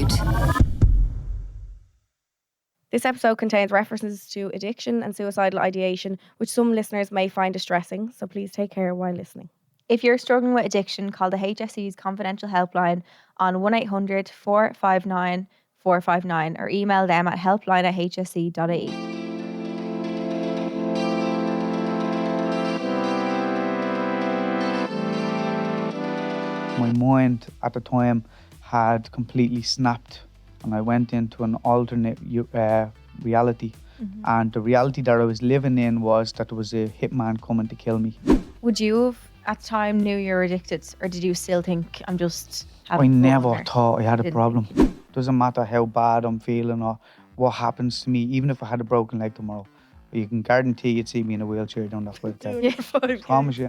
GoLoud. This episode contains references to addiction and suicidal ideation, which some listeners may find distressing, so please take care while listening. If you're struggling with addiction, call the HSE's confidential helpline on 1800 459 459 or email them at helpline@hse.ie. My mind at the time had completely snapped, and I went into an alternate reality. And the reality that I was living in was that there was a hitman coming to kill me. Would you have at the time knew you were addicted, or did you still think I'm just I having fun never or thought I had a didn't problem. Doesn't matter how bad I'm feeling or what happens to me, even if I had a broken leg tomorrow. You can guarantee you'd see me in a wheelchair down that 5K. Promise you.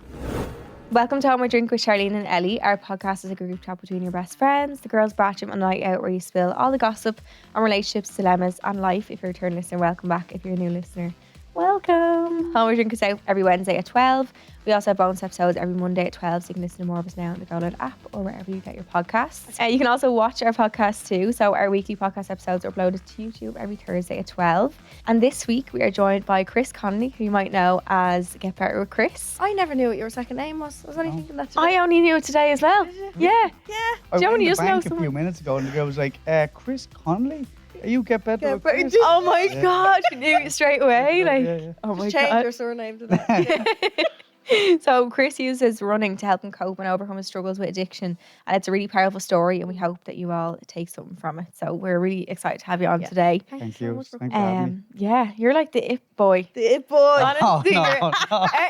Welcome to Home I Drink with Charlene and Ellie. Our podcast is a group chat between your best friends, the girls' bathroom and night out, where you spill all the gossip on relationships, dilemmas and life. If you're a return listener, welcome back. If you're a new listener, welcome. Home I Drink is out every Wednesday at 12. We also have bonus episodes every Monday at 12, so you can listen to more of us now on the GoLoud app or wherever you get your podcasts. You can also watch our podcast too. So our weekly podcast episodes are uploaded to YouTube every Thursday at 12. And this week we are joined by Chris Connolly, who you might know as Get Better with Chris. I never knew what your second name was. I was only thinking that today. I only knew it today as well. Yeah. I Do you went only in the just know bank a someone? few minutes ago and the girl was like, Chris Connolly? Are you Get Better with Chris? Oh my God, you knew it straight away. Like, Yeah. oh my Change God. your surname to that. So Chris uses running to help him cope and overcome his struggles with addiction, and it's a really powerful story, and we hope that you all take something from it. So we're really excited to have you on today. Thank so you. much for Thanks for having me. Yeah, you're like the it boy. The it boy. Honestly, no.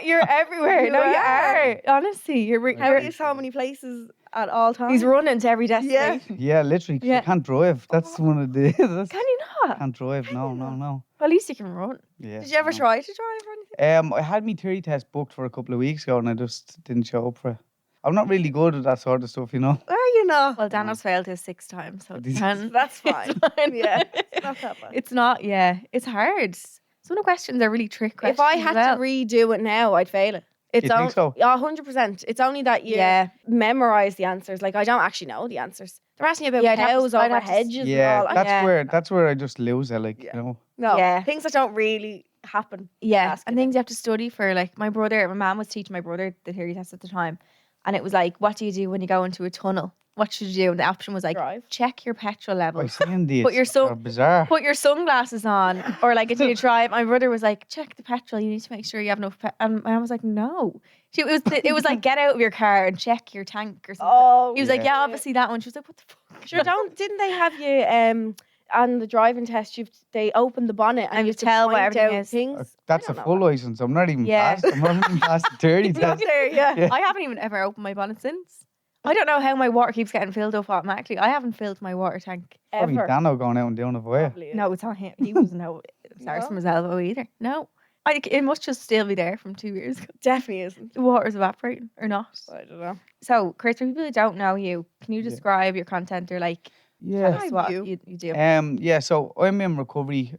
you're everywhere. You No, you are. are. Honestly, you're. How are you so many places at all times? He's running to every destination. Yeah, literally, 'cause Yeah. you can't drive. That's one of the... Can you not? Can't drive, no. Well, at least you can run. Yeah, Did you ever no. try to drive or anything? I had my theory test booked for a couple of weeks ago and I just didn't show up for it. I'm not really good at that sort of stuff, you know. Are you not? Well, Dano's failed his 6 times, so it's fine. That's fine. It's fine. Yeah, it's not that bad. It's not. Yeah, it's hard. Some of the questions are really trick questions. If I had as well. to redo it now, I'd fail it. It's You think so? Yeah, 100%. It's only that you Yeah. memorize the answers. Like, I don't actually know the answers. They're asking you about Yeah, I'd have to- cows I'd over have to- hedges Yeah, and all. that's where I just lose it, like, you know. No, Yeah. things that don't really happen. Yeah, Ask and it. things you have to study for. Like my mom was teaching my brother the theory test at the time, and it was like, what do you do when you go into a tunnel? What should you do? And the option was like, Drive. check your petrol I levels, seen these. Put your They're bizarre. put your sunglasses on, or like until you drive. My brother was like, check the petrol. You need to make sure you have enough. And my mom was like, no. It was like, get out of your car and check your tank or something. Oh, He was like, Yeah. yeah, obviously that one. She was like, what the fuck? Sure, didn't they have you on the driving test? They open the bonnet and And you you have to tell what point everything out is. things. That's a don't know full that. license. I'm not even Yeah. past. I'm not even past the 30 Not test. there, yeah. I haven't even ever opened my bonnet since. I don't know how my water keeps getting filled up automatically. I haven't filled my water tank. Probably Ever. Dano going out and doing it for you. Probably is. No, it's not him. He doesn't know it starts No? from his elbow either. No. It must just still be there from 2 years ago. Definitely isn't. The water's evaporating or not. I don't know. So, Chris, for people who don't know you, can you Yeah. describe your content or like tell Yeah. us what you. you do? Yeah, so I'm in recovery,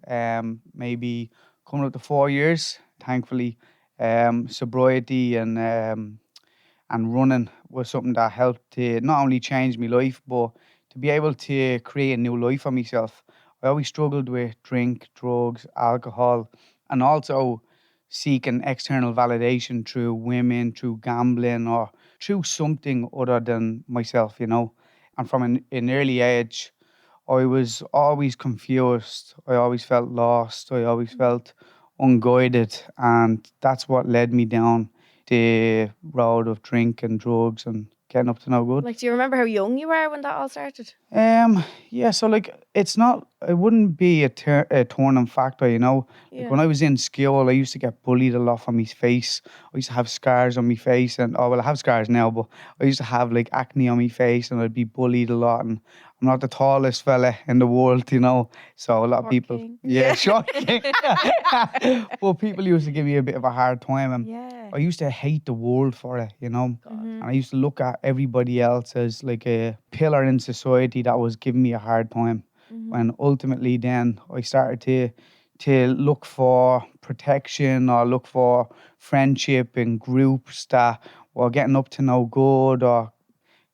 maybe coming up to 4 years, thankfully. Sobriety and running was something that helped to not only change my life, but to be able to create a new life for myself. I always struggled with drink, drugs, alcohol, and also seeking external validation through women, through gambling, or through something other than myself, you know. And from an early age, I was always confused. I always felt lost. I always felt unguided. And that's what led me down the road of drink and drugs and getting up to no good. Like, do you remember how young you were when that all started? Yeah, so like it wouldn't be a turning factor, you know. Yeah. Like when I was in school, I used to get bullied a lot from my face. I used to have scars on my face, and I have scars now, but I used to have like acne on my face, and I'd be bullied a lot. And I'm not the tallest fella in the world, you know. So a lot of people, Shocking. yeah, shocking. Well, people used to give me a bit of a hard time, and Yeah. I used to hate the world for it, you know. Mhm. And I used to look at everybody else as like a pillar in society that was giving me a hard time. Mhm. When ultimately then I started to look for protection or look for friendship in groups that were getting up to no good or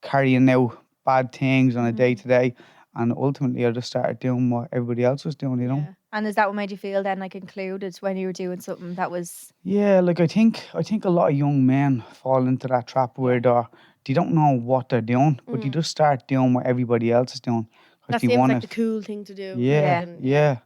carrying out bad things on a day to day. And ultimately, I just started doing what everybody else was doing, you know? Yeah. And is that what made you feel then like included when you were doing something that was Yeah, like I think a lot of young men fall into that trap where they don't know what they're doing, but they just start doing what everybody else is doing because That they seems want like it. the cool thing to do. Yeah, rather than- yeah.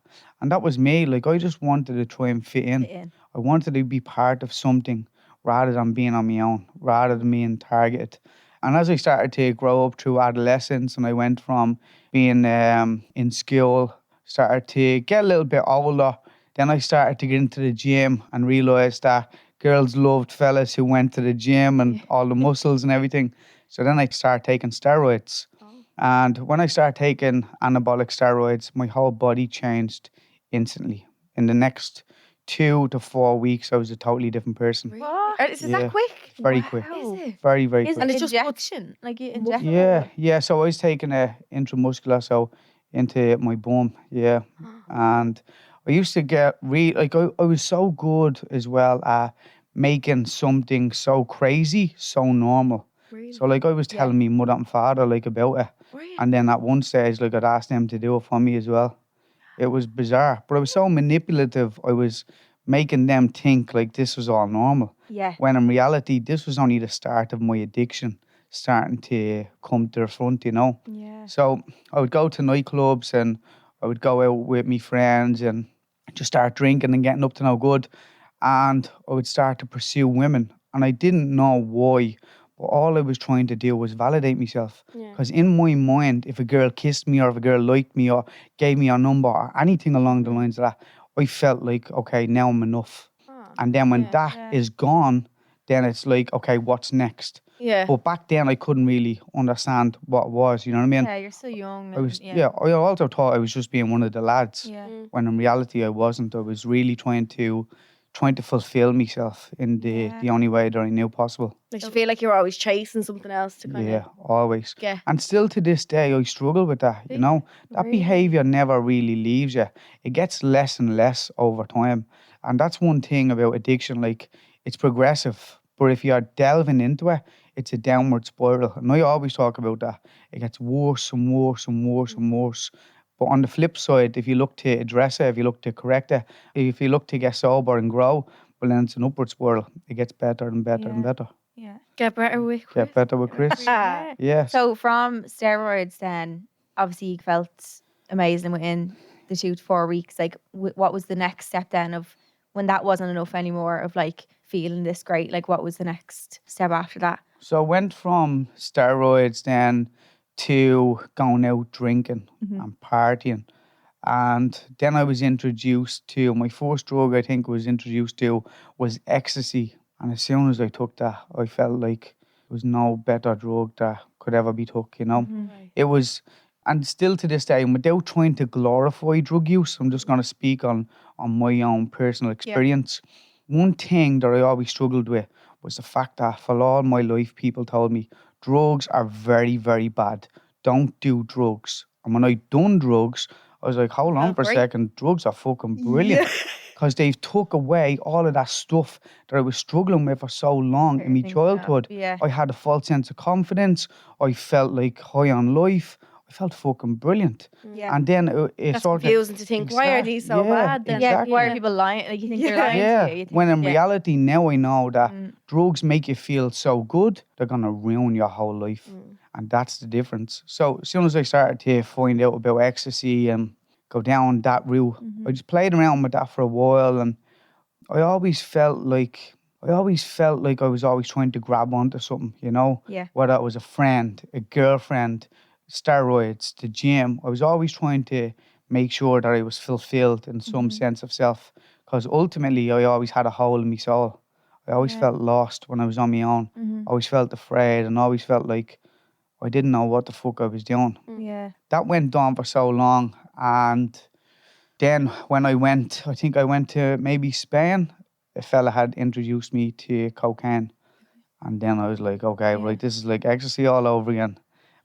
And that was me. Like I just wanted to try and fit in. in? I wanted to be part of something rather than being on my own, rather than being targeted. And as I started to grow up through adolescence and I went from being in school, started to get a little bit older, then I started to get into the gym and realised that girls loved fellas who went to the gym and all the muscles and everything. So then I started taking steroids. Oh. And when I started taking anabolic steroids, my whole body changed instantly. In the next 2 to 4 weeks, I was a totally different person. Really? What? Is Yeah. that quick? Very quick. Is it? Very, very Is quick. And it it's just injection? Like you inject muscle? Yeah, yeah. So I was taking a intramuscular, so into my bum. Yeah, and I used to get I was so good as well at making something so crazy so normal. Really? So like I was Yeah. telling me mother and father like about it, Really? and then at one stage like I'd asked them to do it for me as well. It was bizarre, but I was so manipulative. I was making them think like this was all normal. Yeah. When in reality, this was only the start of my addiction starting to come to the front, you know. Yeah. So I would go to nightclubs and I would go out with my friends and just start drinking and getting up to no good. And I would start to pursue women. And I didn't know why, but all I was trying to do was validate myself. Yeah. Because in my mind, if a girl kissed me or if a girl liked me or gave me a number or anything along the lines of that, I felt like, okay, now I'm enough. Ah. And then when Yeah. that is gone, then it's like, okay, what's next? Yeah. But back then, I couldn't really understand what it was. You know what I mean? Yeah, you're so young. I was, and, yeah. I also thought I was just being one of the lads. Yeah. When in reality, I wasn't. I was really trying to fulfill myself in the only way that I knew possible. Makes you feel like you're always chasing something else to kind Yeah, of always. get. And still to this day, I struggle with that. You know, that Really? behavior never really leaves you. It gets less and less over time. And that's one thing about addiction. Like, it's progressive. But if you're delving into it, it's a downward spiral. And I always talk about that. It gets worse and worse and worse and worse. But on the flip side, if you look to address it, if you look to correct it, if you look to get sober and grow, well, then it's an upward spiral. It gets better and better and Yeah. better. Yeah. Get better with Get better with Chris. Yeah. Yes. So from steroids, then obviously you felt amazing within the 2 to 4 weeks. Like, what was the next step then of when that wasn't enough anymore of like feeling this great? Like, what was the next step after that? So I went from steroids then to going out drinking and partying. And then I was introduced to, my first drug I think was introduced to was ecstasy. And as soon as I took that, I felt like there was no better drug that could ever be took, you know. It was, and still to this day, and without trying to glorify drug use, I'm just going to speak on my own personal experience. One thing that I always struggled with was the fact that for all my life, people told me drugs are very, very bad. Don't do drugs. And when I done drugs, I was like, hold on for a great. second, drugs are fucking brilliant. Because they've took away all of that stuff that I was struggling with for so long in my childhood. Yeah. I had a false sense of confidence. I felt like high on life. I felt fucking brilliant. Yeah. And then it That's sort of confusing to think. Why are these so bad then? Yeah, exactly. why are people lying? Like, you think they're lying Yeah, to you. You think, when in yeah. reality now I know that drugs make you feel so good, they're going to ruin your whole life. And that's the difference. So as soon as I started to find out about ecstasy and go down that route, I just played around with that for a while, and I always felt like I was always trying to grab onto something, you know? Yeah. Whether it was a friend, a girlfriend, steroids, the gym. I was always trying to make sure that I was fulfilled in some sense of self. Because ultimately, I always had a hole in my soul. I always felt lost when I was on my own. I always felt afraid and always felt like I didn't know what the fuck I was doing. Yeah. That went on for so long. And then when I think I went to maybe Spain, a fella had introduced me to cocaine. And then I was like, okay, right, this is like ecstasy all over again.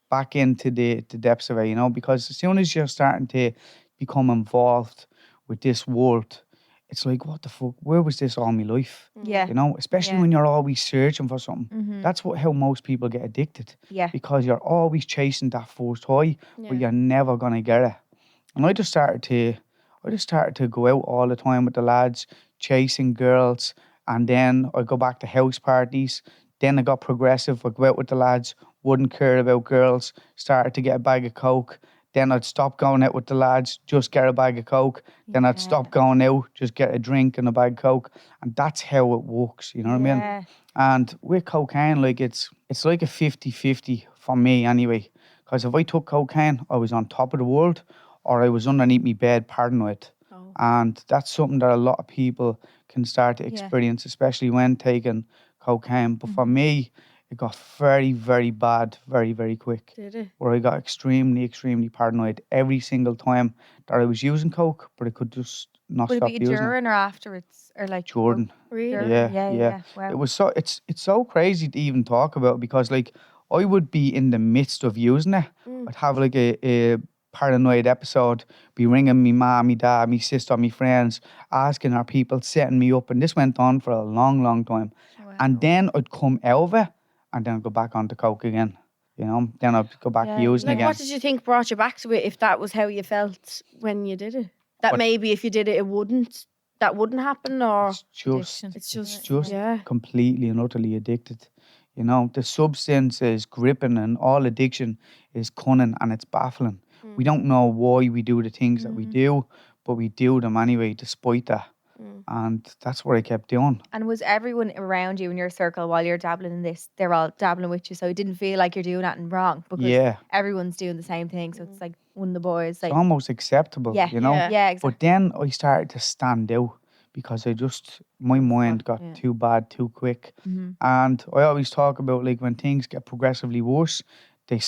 Back into the depths of it, you know, because as soon as you're starting to become involved with this world, it's like, what the fuck? Where was this all my life? Yeah. You know, especially Yeah. when you're always searching for something. Mhm. That's how most people get addicted. Yeah. Because you're always chasing that first high, Yeah. but you're never gonna get it. And I just started to go out all the time with the lads, chasing girls, and then I go back to house parties. Then I got progressive. I go out with the lads, wouldn't care about girls, started to get a bag of coke. Then I'd stop going out with the lads, just get a bag of coke. Then I'd stop going out, just get a drink and a bag of coke. And that's how it works, you know what I mean? Yeah. And with cocaine, like it's like a 50-50 for me anyway. Because if I took cocaine, I was on top of the world, or I was underneath my bed paranoid. Oh. And that's something that a lot of people can start to experience, especially when taking cocaine. But for me, it got very, very bad very, very quick. Did it? Where I got extremely, extremely paranoid every single time that I was using coke, but I could just not Would it stop be using it. during or afterwards, or like Jordan. Really? During? Yeah. Yeah. Wow. It was so it's so crazy to even talk about, because like I would be in the midst of using it. I'd have like a paranoid episode, be ringing me mom, me dad, me sister, me friends, asking our people, setting me up, and this went on for a long, long time. Wow. And then I'd come out of it, and then I'd go back onto coke again. You know, then I'd go back Yeah, using Like, again. what did you think brought you back to it? If that was how you felt when you did it, that What- maybe if you did it, that wouldn't happen, or It's just, Addiction. it's just just completely and utterly addicted. You know, the substance is gripping, and all addiction is cunning, and it's baffling. We don't know why we do the things that we do, but we do them anyway, despite that. And that's what I kept doing. And was everyone around you in your circle while you're dabbling in this, they're all dabbling with you, so it didn't feel like you're doing anything wrong, because Yeah, everyone's doing the same thing, so it's like one of the boys, like it's almost acceptable, yeah, you know. Yeah. exactly. But then I started to stand out, because my mind got yeah. too bad too quick. Mhm. And I always talk about, like, when things get progressively worse, they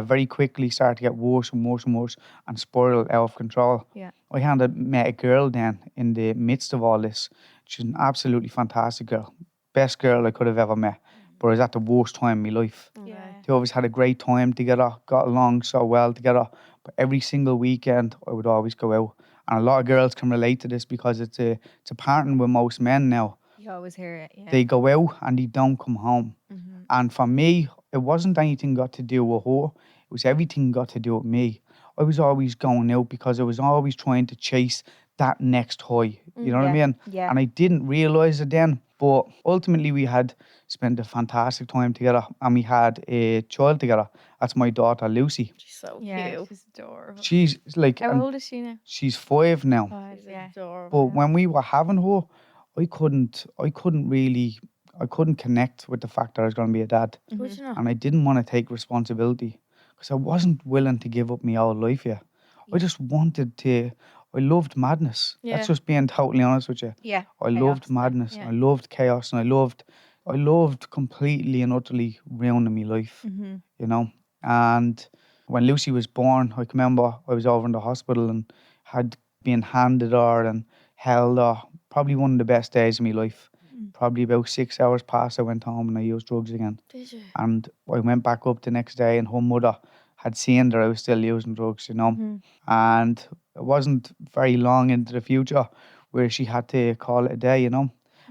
very quickly start to get worse and worse and worse and spiral out of control. Yeah. I had met a girl then in the midst of all this. She's an absolutely fantastic girl. Best girl I could have ever met. But it was at the worst time in my life. Yeah. They always had a great time together, got along so well together. But every single weekend, I would always go out. And a lot of girls can relate to this, because it's a pattern with most men now. You always hear it. Yeah. They go out and they don't come home. Mhm. And for me, it wasn't anything got to do with her. It was everything got to do with me. I was always going out because I was always trying to chase that next high. You know what I mean? Yeah. And I didn't realise it then. But ultimately, we had spent a fantastic time together, and we had a child together. That's my daughter, Lucy. She's so Yeah, cute. she's adorable. She's like, How and old is she now? she's 5 now. Five, yeah. Adorable. But when we were having her, I couldn't connect with the fact that I was going to be a dad. Would you know? And I didn't want to take responsibility, because I wasn't willing to give up my whole life yet. I just wanted to. I loved madness. Yeah. That's just being totally honest with you. Yeah. I loved chaos, madness. yeah. I loved chaos, and I loved completely and utterly ruining my life. Mm-hmm. You know. And when Lucy was born, I can remember I was over in the hospital and had been handed her and held her. Probably one of the best days of my life. Probably about 6 hours past, I went home and I used drugs again. Did you? And I went back up the next day, and her mother had seen that I was still using drugs, you know. Mm-hmm. And it wasn't very long into the future where she had to call it a day, you know.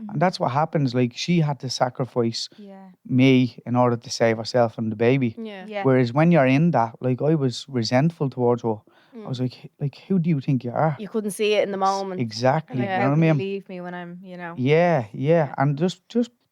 And that's what happens. Like, she had to sacrifice Yeah. me in order to save herself and the baby. Yeah. Yeah. Whereas when you're in that, like, I was resentful towards her. I was like, who do you think you are? You couldn't see it in the moment. Exactly. Like, You how know what I can you mean? leave me when I'm, you know? Yeah. And just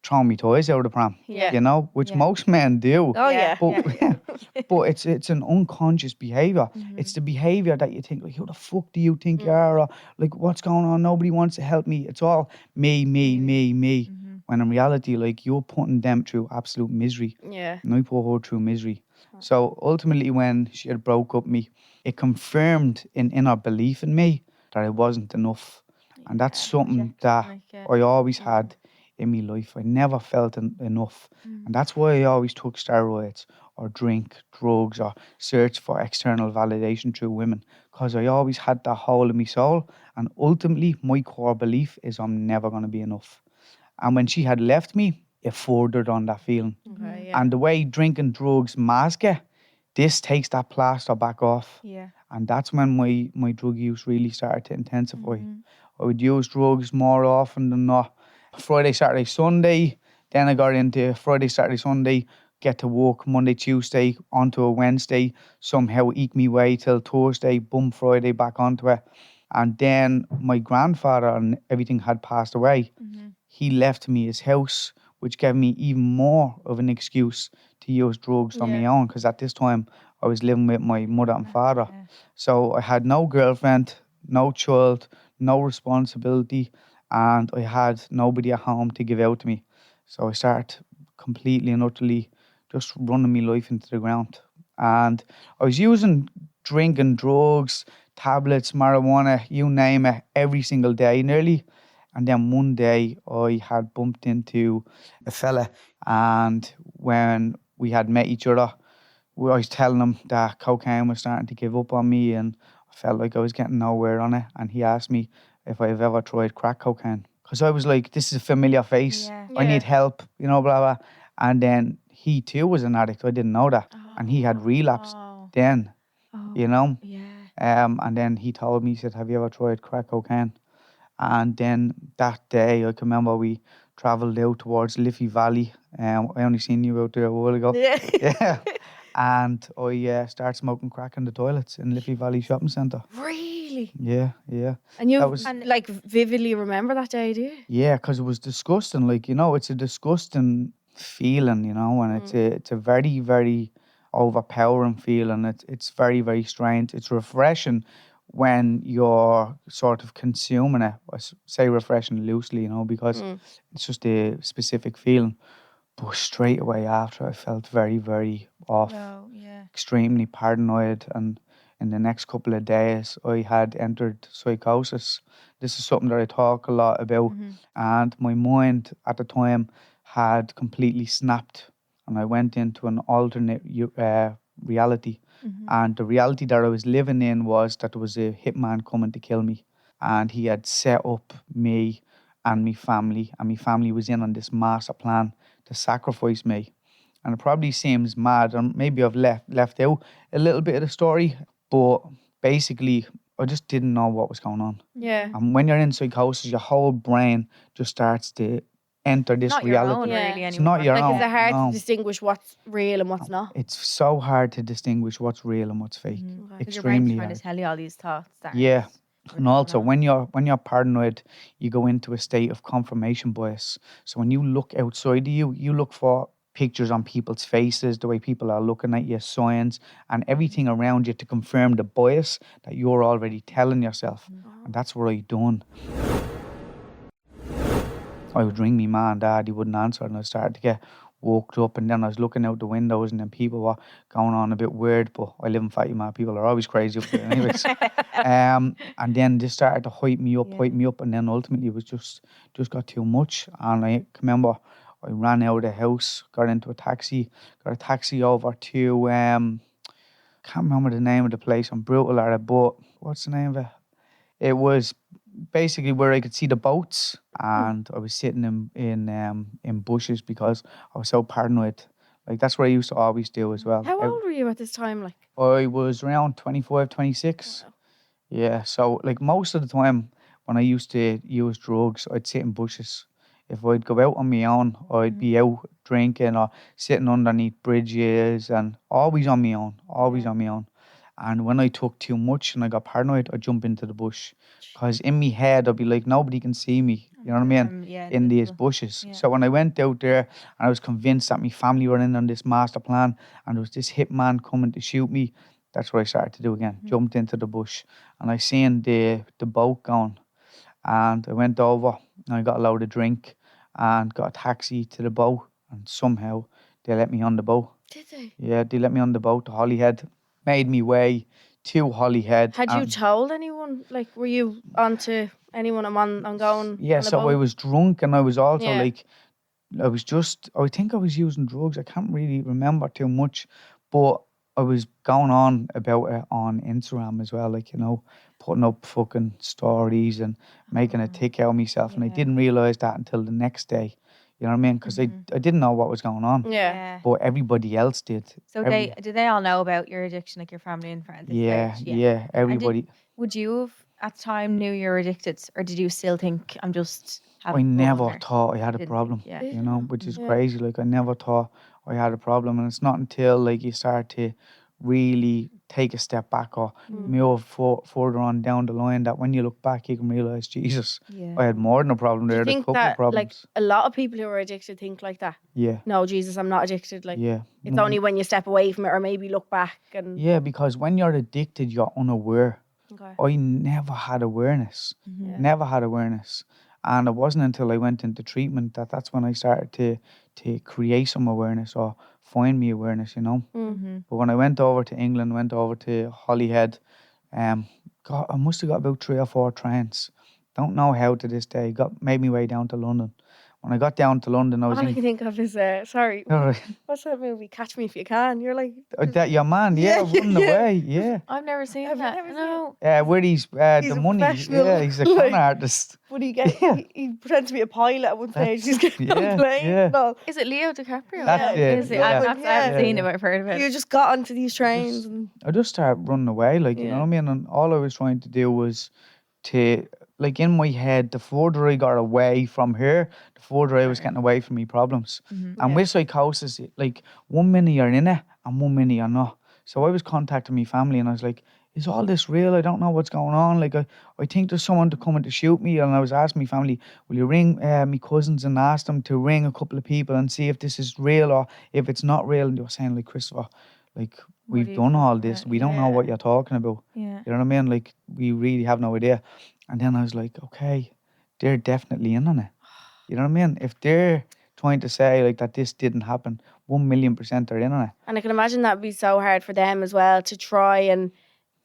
throwing me toys out of the pram. Yeah. You know, which most men do. Oh yeah. But, but it's an unconscious behaviour. Mm-hmm. It's the behaviour that you think, like, who the fuck do you think you are? Or, like, what's going on? Nobody wants to help me. It's all me. Mm-hmm. When in reality, like, you're putting them through absolute misery. Yeah. And I put her through misery. So ultimately, when she had broke up me, it confirmed an inner belief in me that I wasn't enough. And that's something that I always had in my life. I never felt enough. And that's why I always took steroids or drink drugs or search for external validation through women, because I always had that hole in my soul. And ultimately, my core belief is I'm never going to be enough. And when she had left me, it furthered on that feeling. Okay, yeah. And the way drinking drugs mask it this takes that plaster back off. Yeah. And that's when my drug use really started to intensify. Mhm. I would use drugs more often than not. Friday, Saturday, Sunday. Then I got into Friday, Saturday, Sunday, get to work Monday, Tuesday, onto a Wednesday, somehow eke me way till Thursday, boom, Friday, back onto it. And then my grandfather and everything had passed away. Mhm. He left me his house, which gave me even more of an excuse to use drugs on my Yeah. own, because at this time I was living with my mother and father. Yeah. So I had no girlfriend, no child, no responsibility, and I had nobody at home to give out to me. So I started completely and utterly just running my life into the ground. And I was using drink and drugs, tablets, marijuana, you name it, every single day nearly. And then one day I had bumped into a fella, and when we had met each other, I was telling him that cocaine was starting to give up on me, and I felt like I was getting nowhere on it. And he asked me if I've ever tried crack cocaine, because I was like, this is a familiar face. Yeah. I need help, blah, blah. And then he too was an addict. I didn't know that. And he had relapsed then, Oh. Yeah. Yeah. And then he told me, he said, have you ever tried crack cocaine? And then that day, I can remember we travelled out towards Liffey Valley. I only seen you out there a while ago. Yeah. Yeah. And I started smoking crack in the toilets in Liffey Valley Shopping Centre. Really? Yeah. And you That was- like vividly remember that day, do you? Yeah, because it was disgusting. Like, it's a disgusting feeling, and it's a very, very overpowering feeling. It's very, very strange. It's refreshing when you're sort of consuming it. Say refreshing loosely, because it's just a specific feeling. But straight away after, I felt very, very off, Oh, yeah. extremely paranoid, and in the next couple of days, I had entered psychosis. This is something that I talk a lot about, and my mind at the time had completely snapped, and I went into an alternate reality. And the reality that I was living in was that there was a hitman coming to kill me, and he had set up me and my family was in on this master plan to sacrifice me. And it probably seems mad, and maybe I've left out a little bit of the story, but basically I just didn't know what was going on. Yeah. And when you're in psychosis, your whole brain just starts to enter this Not reality. your own, Yeah. really. It's Anymore. not your Like, own. is it hard no. to distinguish what's real and what's not? It's so hard to distinguish what's real and what's fake. Because your brain's Extremely trying hard. to tell you all these thoughts. That Yeah. aren't And really also, going on. when you're paranoid, you go into a state of confirmation bias. So when you look outside of you look for pictures on people's faces, the way people are looking at you, signs, and everything around you to confirm the bias that you're already telling yourself. And that's what I done. I would ring me ma and dad, he wouldn't answer, and I started to get woke up, and then I was looking out the windows, and then people were going on a bit weird, but I live in Fatima, people are always crazy up there anyways. And then they started to hype me up, and then ultimately it was just got too much. And I can remember I ran out of the house, got into a taxi, got a taxi over to can't remember the name of the place, I'm brutal at it, but what's the name of it? It was basically where I could see the boats, and I was sitting in bushes because I was so paranoid. Like, that's what I used to always do as well. How old were you at this time? Like, I was around 25, 26. Wow. Yeah, so like most of the time when I used to use drugs, I'd sit in bushes. If I'd go out on my own, I'd be out drinking or sitting underneath bridges, and always on my own, on my own. And when I took too much and I got paranoid, I'd jump into the bush. Because in my head, I'd be like, nobody can see me, you know what I mean, in these bushes. Yeah. So when I went out there and I was convinced that my family were in on this master plan and there was this hitman coming to shoot me, that's what I started to do again. Jumped into the bush, and I seen the boat going, and I went over and I got a load of drink and got a taxi to the boat, and somehow they let me on the boat. did they? Yeah, they let me on the boat to Holyhead. Made me way to Holyhead. Had you told anyone? Like, were you onto anyone I'm going? Yeah, on a so I boat? was drunk, and I was also Yeah. like, I think I was using drugs. I can't really remember too much, but I was going on about it on Instagram as well, like, putting up fucking stories and making a tick out of myself. And I Yeah. didn't realise that until the next day, You know what I mean? Because I didn't know what was going on, Yeah. but everybody else did. So did they all know about your addiction, like your family and friends? Yeah, everybody. Would you have at the time knew you were addicted, or did you still think I'm just I having fun never or thought I had a didn't problem. think- You know, which is crazy. Like I never thought I had a problem, and it's not until like you start to really take a step back or move further on down the line that when you look back, you can realize, Jesus, I had more than a problem Do there. you There's a think couple of that like problems. a lot of people who are addicted think like that? Yeah, No, Jesus, I'm not addicted. Like yeah. it's only when you step away from it or maybe look back and Yeah, because when you're addicted, you're unaware. Okay. I never had awareness. Never had awareness. And it wasn't until I went into treatment that that's when I started to create some awareness or find me awareness, you know. But when I went over to England, went over to Holyhead, God, I must have got about 3 or 4 trains. Don't know how to this day. Made me way down to London. When I got down to London, I was all I can think of is sorry, Alright. what's that movie? Catch Me If You Can. You're like That your man, running away, yeah. I've never seen Have you that. never seen No. Where he's He's the a money. professional, Yeah, he's a con like- artist. But he pretends to be a pilot at one stage. He's getting on yeah, a plane. yeah. No. Is it Leo DiCaprio? That's Yeah, it. Is it? Yeah. I haven't seen it, but I've heard of it. You just got onto these trains and I just started running away, like, you know what I mean? And all I was trying to do was to, like, in my head, the further I got away from her, the further I was getting away from me problems. And with psychosis, like, 1 minute you're in it and 1 minute you're not. So I was contacting my family and I was like, is all this real? I don't know what's going on. Like, I think there's someone to come in to shoot me. And I was asking my family, will you ring my cousins and ask them to ring a couple of people and see if this is real or if it's not real? And they were saying, like, Christopher, like, we've done all this. We don't know what you're talking about. Yeah. You know what I mean? Like, we really have no idea. And then I was like, okay, they're definitely in on it. You know what I mean? If they're trying to say, like, that this didn't happen, 1,000,000% they're in on it. I can imagine that'd be so hard for them as well to try and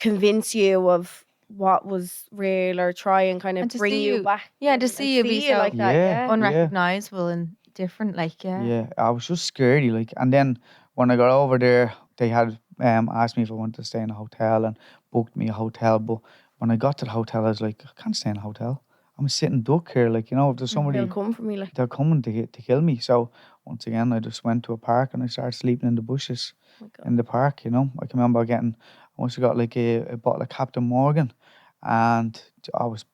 convince you of what was real or try and kind of And to bring see you you- back. Yeah, to and see you be so like that. Yeah. unrecognizable and different, like, Yeah, I was just scary, like. And then when I got over there, they had asked me if I wanted to stay in a hotel and booked me a hotel. But when I got to the hotel, I was like, I can't stay in a hotel. I'm a sitting duck here. Like, you know, if there's somebody, They'll come for me. Like, they're coming to kill me. So once again, I just went to a park and I started sleeping in the bushes oh my God. in the park. You know, I can remember I must have got like a bottle of Captain Morgan, and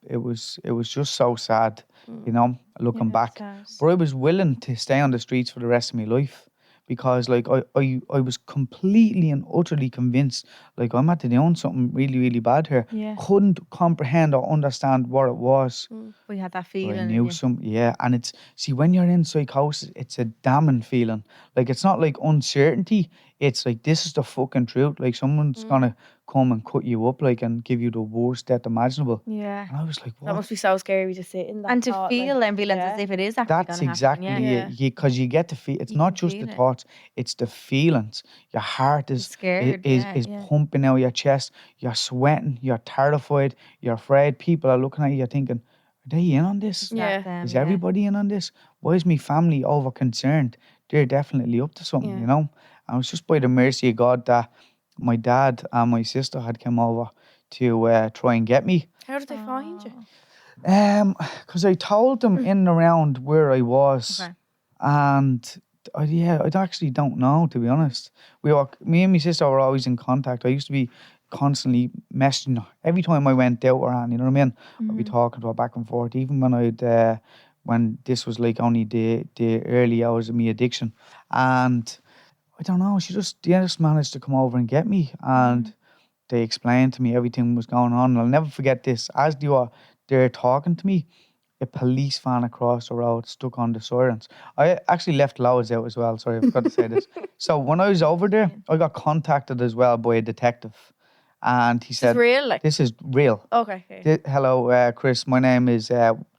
it was just so sad. You know, looking back. But I was willing to stay on the streets for the rest of my life because, like, I was completely and utterly convinced, like, I'm at doing something really, really bad here. Yeah. Couldn't comprehend or understand what it was. We had that But feeling. I in knew you. and see, when you're in psychosis, it's a damning feeling. Like, it's not like uncertainty. It's like, this is the fucking truth. Like, someone's gonna come and cut you up, like, and give you the worst death imaginable. Yeah. And I was like, That what? must be so scary to sit in that And to thought, feel like, ambulance as if it is actually That's gonna exactly happen. Yeah. it. Because you get to feel. It's You not can just the feel it. thoughts; it's the feelings. Your heart is scared, is yeah. pumping out your chest. You're sweating. You're terrified. You're afraid. People are looking at you, thinking, "Are they in on this? Yeah. Is everybody in on this? Why is my family over concerned? They're definitely up to something, you know." And it was just by the mercy of God that my dad and my sister had come over to try and get me. How did they find you? Because I told them in and around where I was, Okay. and I actually don't know, to be honest. Me and my sister were always in contact. I used to be constantly messaging her every time I went out around. You know what I mean? I'd be talking to her back and forth, even when this was like only the early hours of me addiction, and I don't know. They just managed to come over and get me, and they explained to me everything was going on. And I'll never forget this. As they were there talking to me, a police van across the road stuck on the sirens. I actually left loads out as well. Sorry, I forgot to say this. So when I was over there, I got contacted as well by a detective, and he This said, is real, like. "This is real." Okay. Hello, Chris. My name is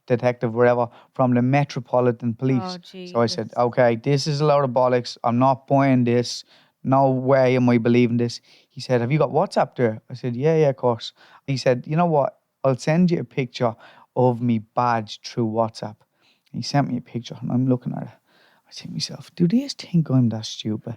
Detective whatever from the Metropolitan Police. Oh, So I said, okay, this is a load of bollocks. I'm not buying this. No way am I believing this. He said, have you got WhatsApp there? I said, yeah, of course. He said, you know what? I'll send you a picture of me badge through WhatsApp. He sent me a picture and I'm looking at it. I think to myself, do they think I'm that stupid?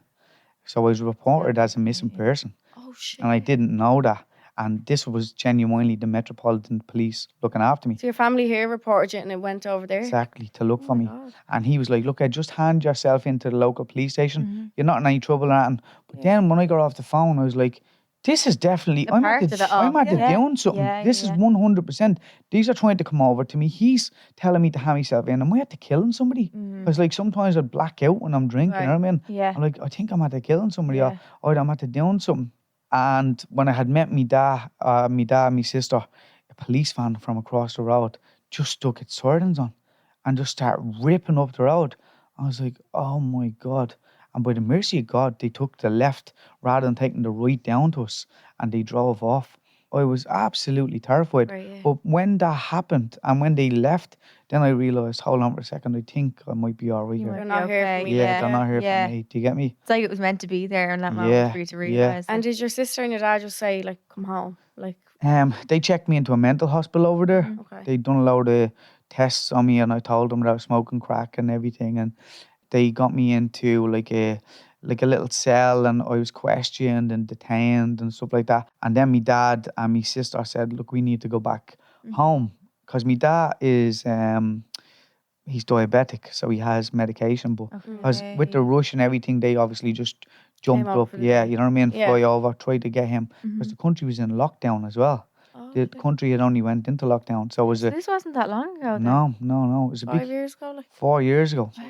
So I was reported as a missing person. Oh shit. And I didn't know that. And this was genuinely the Metropolitan Police looking after me. So your family here reported you and it went over there? Exactly, to look Oh for my me. God. And he was like, look, just hand yourself into the local police station. You're not in any trouble or anything. But then when I got off the phone, I was like, this is definitely, I'm part of it all. I'm at the Yeah. doing something. Yeah, This is yeah. 100%. These are trying to come over to me. He's telling me to hand myself in. Am I at to killing somebody? Because like sometimes I black out when I'm drinking, you know what I mean? Yeah. I'm like, I think I'm at to killing somebody Yeah. or I'm at to doing something. And when I had met me dad and my sister, a police van from across the road just stuck its sirens on and just start ripping up the road. I was like, oh my God. And by the mercy of God, they took the left rather than taking the right down to us and they drove off. I was absolutely terrified. Right, yeah. But when that happened and when they left, then I realised, hold on for a second, I think I might be all right You here. might They're be not here for okay. me. Yeah, they're not here Yeah. for me. Do you get me? It's like it was meant to be there and that moment Yeah, for you to yeah. realise. And did your sister and your dad just say, like, come home? Like, They checked me into a mental hospital over there. okay. They'd done a load of tests on me and I told them that I was smoking crack and everything, and they got me into like a little cell and I was questioned and detained and stuff like that. And then my dad and my sister said, look, we need to go back home because my dad is he's diabetic, so he has medication, but because with the rush and everything, they obviously just jumped up up. for the Yeah, day. you know what I mean? Yeah. Fly over, try to get him because the country was in lockdown as well. Oh, The country had only went into lockdown, so it was So a this wasn't that long ago then? no. It was a 5 big years ago, like. 4 years ago. Wow.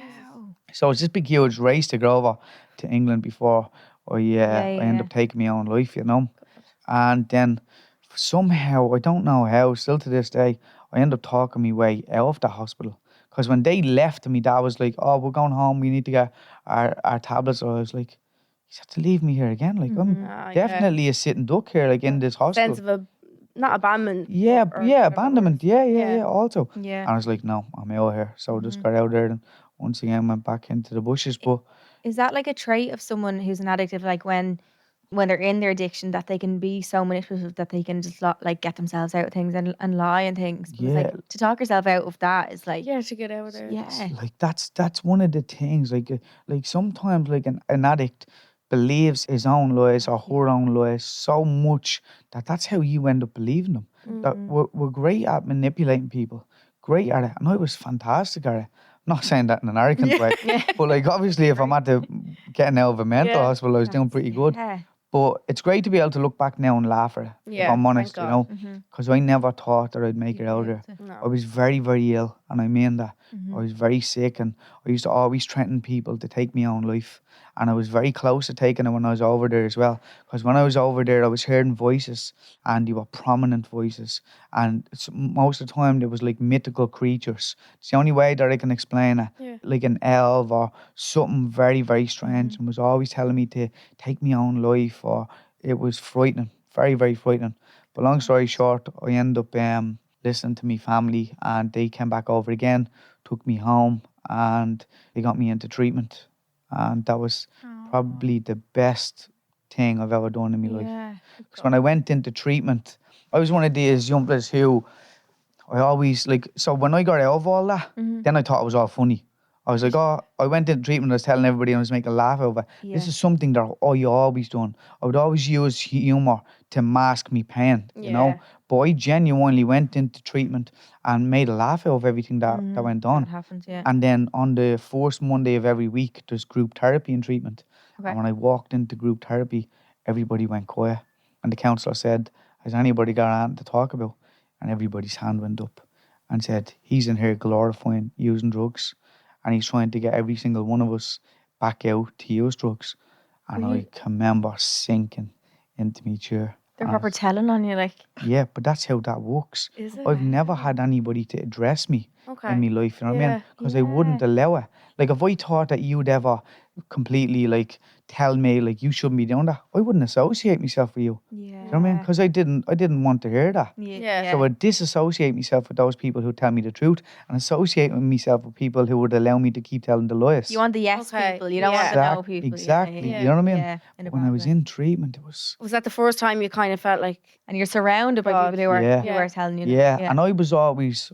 So it's this big huge race to go over to England before I end up taking my own life, you know. And then somehow, I don't know how, still to this day, I end up talking my way out of the hospital. Because when they left, my dad was like, oh, we're going home, we need to get our tablets. So I was like, he's had to leave me here again. Like, I'm Ah, yeah. definitely a sitting duck here, like in this hospital. Sense of not abandonment. Yeah, or yeah, whatever abandonment. word. Yeah, also. Yeah. And I was like, no, I'm out here. So I just got out there and once again went back into the bushes. But Is that like a trait of someone who's an addict, of like when they're in their addiction, that they can be so manipulative that they can just like get themselves out of things and lie and things? Because Yeah. like to talk yourself out of that is like Yeah, to get out of there. yeah. like that's one of the things. Like sometimes like an addict believes his own lies or her own lies so much that that's how you end up believing them. That we're great at manipulating people, great at it, and I was fantastic at it. I'm not saying that in an arrogant way, but like obviously if I'm at the getting out of a mental Yeah. hospital, I was doing pretty good. Yeah. But it's great to be able to look back now and laugh at it, if Yeah, I'm honest, thank you know, God. because I never thought that I'd make it out there. No. I was very, very ill, and I mean that. I was very sick, and I used to always threaten people to take my own life. And I was very close to taking it when I was over there as well. Because when I was over there, I was hearing voices, and they were prominent voices. And most of the time, there was like mythical creatures. It's the only way that I can explain it. Yeah. Like an elf or something very, very strange, and was always telling me to take my own life, or it was frightening, very, very frightening. But long story short, I ended up listening to my family, and they came back over again, took me home, and they got me into treatment. And that was probably the best thing I've ever done in my life. Yeah. Because when I went into treatment, I was one of these youngsters who I always like. So when I got out of all that, then I thought it was all funny. I was like, oh, I went into treatment, I was telling everybody, and I was making a laugh over it. This Yeah. is something that I always done. I would always use humour to mask me pain, you know. Yeah. But I genuinely went into treatment and made a laugh out of everything that went on. That happens, yeah. And then on the first Monday of every week, there's group therapy and treatment. Okay. And when I walked into group therapy, everybody went quiet. And the counsellor said, has anybody got anything to talk about? And everybody's hand went up and said, he's in here glorifying using drugs. And he's trying to get every single one of us back out to use drugs. And I can remember sinking into my chair. They're And I proper telling on you, like. yeah, but that's how that works. Is it? I've never had anybody to address me Okay. in my life, you know what I mean? Yeah. Because I wouldn't allow it. Like if I thought that you'd ever completely like tell me like you shouldn't be doing that, I wouldn't associate myself with you. Yeah. You know what I mean? Because I didn't want to hear that. Yeah. So I'd disassociate myself with those people who tell me the truth and associate myself with people who would allow me to keep telling the lies. You want the yes Okay, people. You don't yeah. want the no people. Exactly. Yeah. You know what I mean? Yeah. In a When I bad was way. in treatment, it was Was that the first time you kind of felt like, And you're surrounded by God. people who are Yeah. who are telling you. yeah. that. And I was always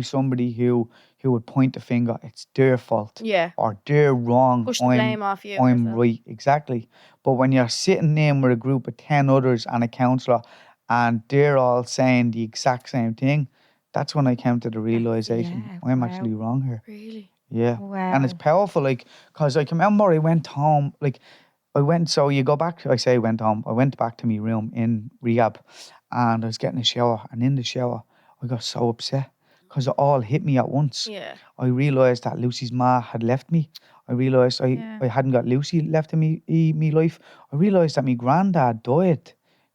somebody who would point the finger. It's their fault. yeah, Or they're wrong. push the blame off you? I'm yourself? right, exactly. But when you're sitting in with a group of 10 others and a counsellor, and they're all saying the exact same thing. That's when I came to the realization, yeah, I'm wow. actually wrong here. Really? Yeah. And it's Wow. powerful, like, because I can remember I went home, like, so you go back, I say I went home, I went back to my room in rehab, and I was getting a shower, and in the shower, I got so upset, because it all hit me at once. Yeah. I realised that Lucy's ma had left me. I realised I hadn't got Lucy left in me life. I realised that my granddad died.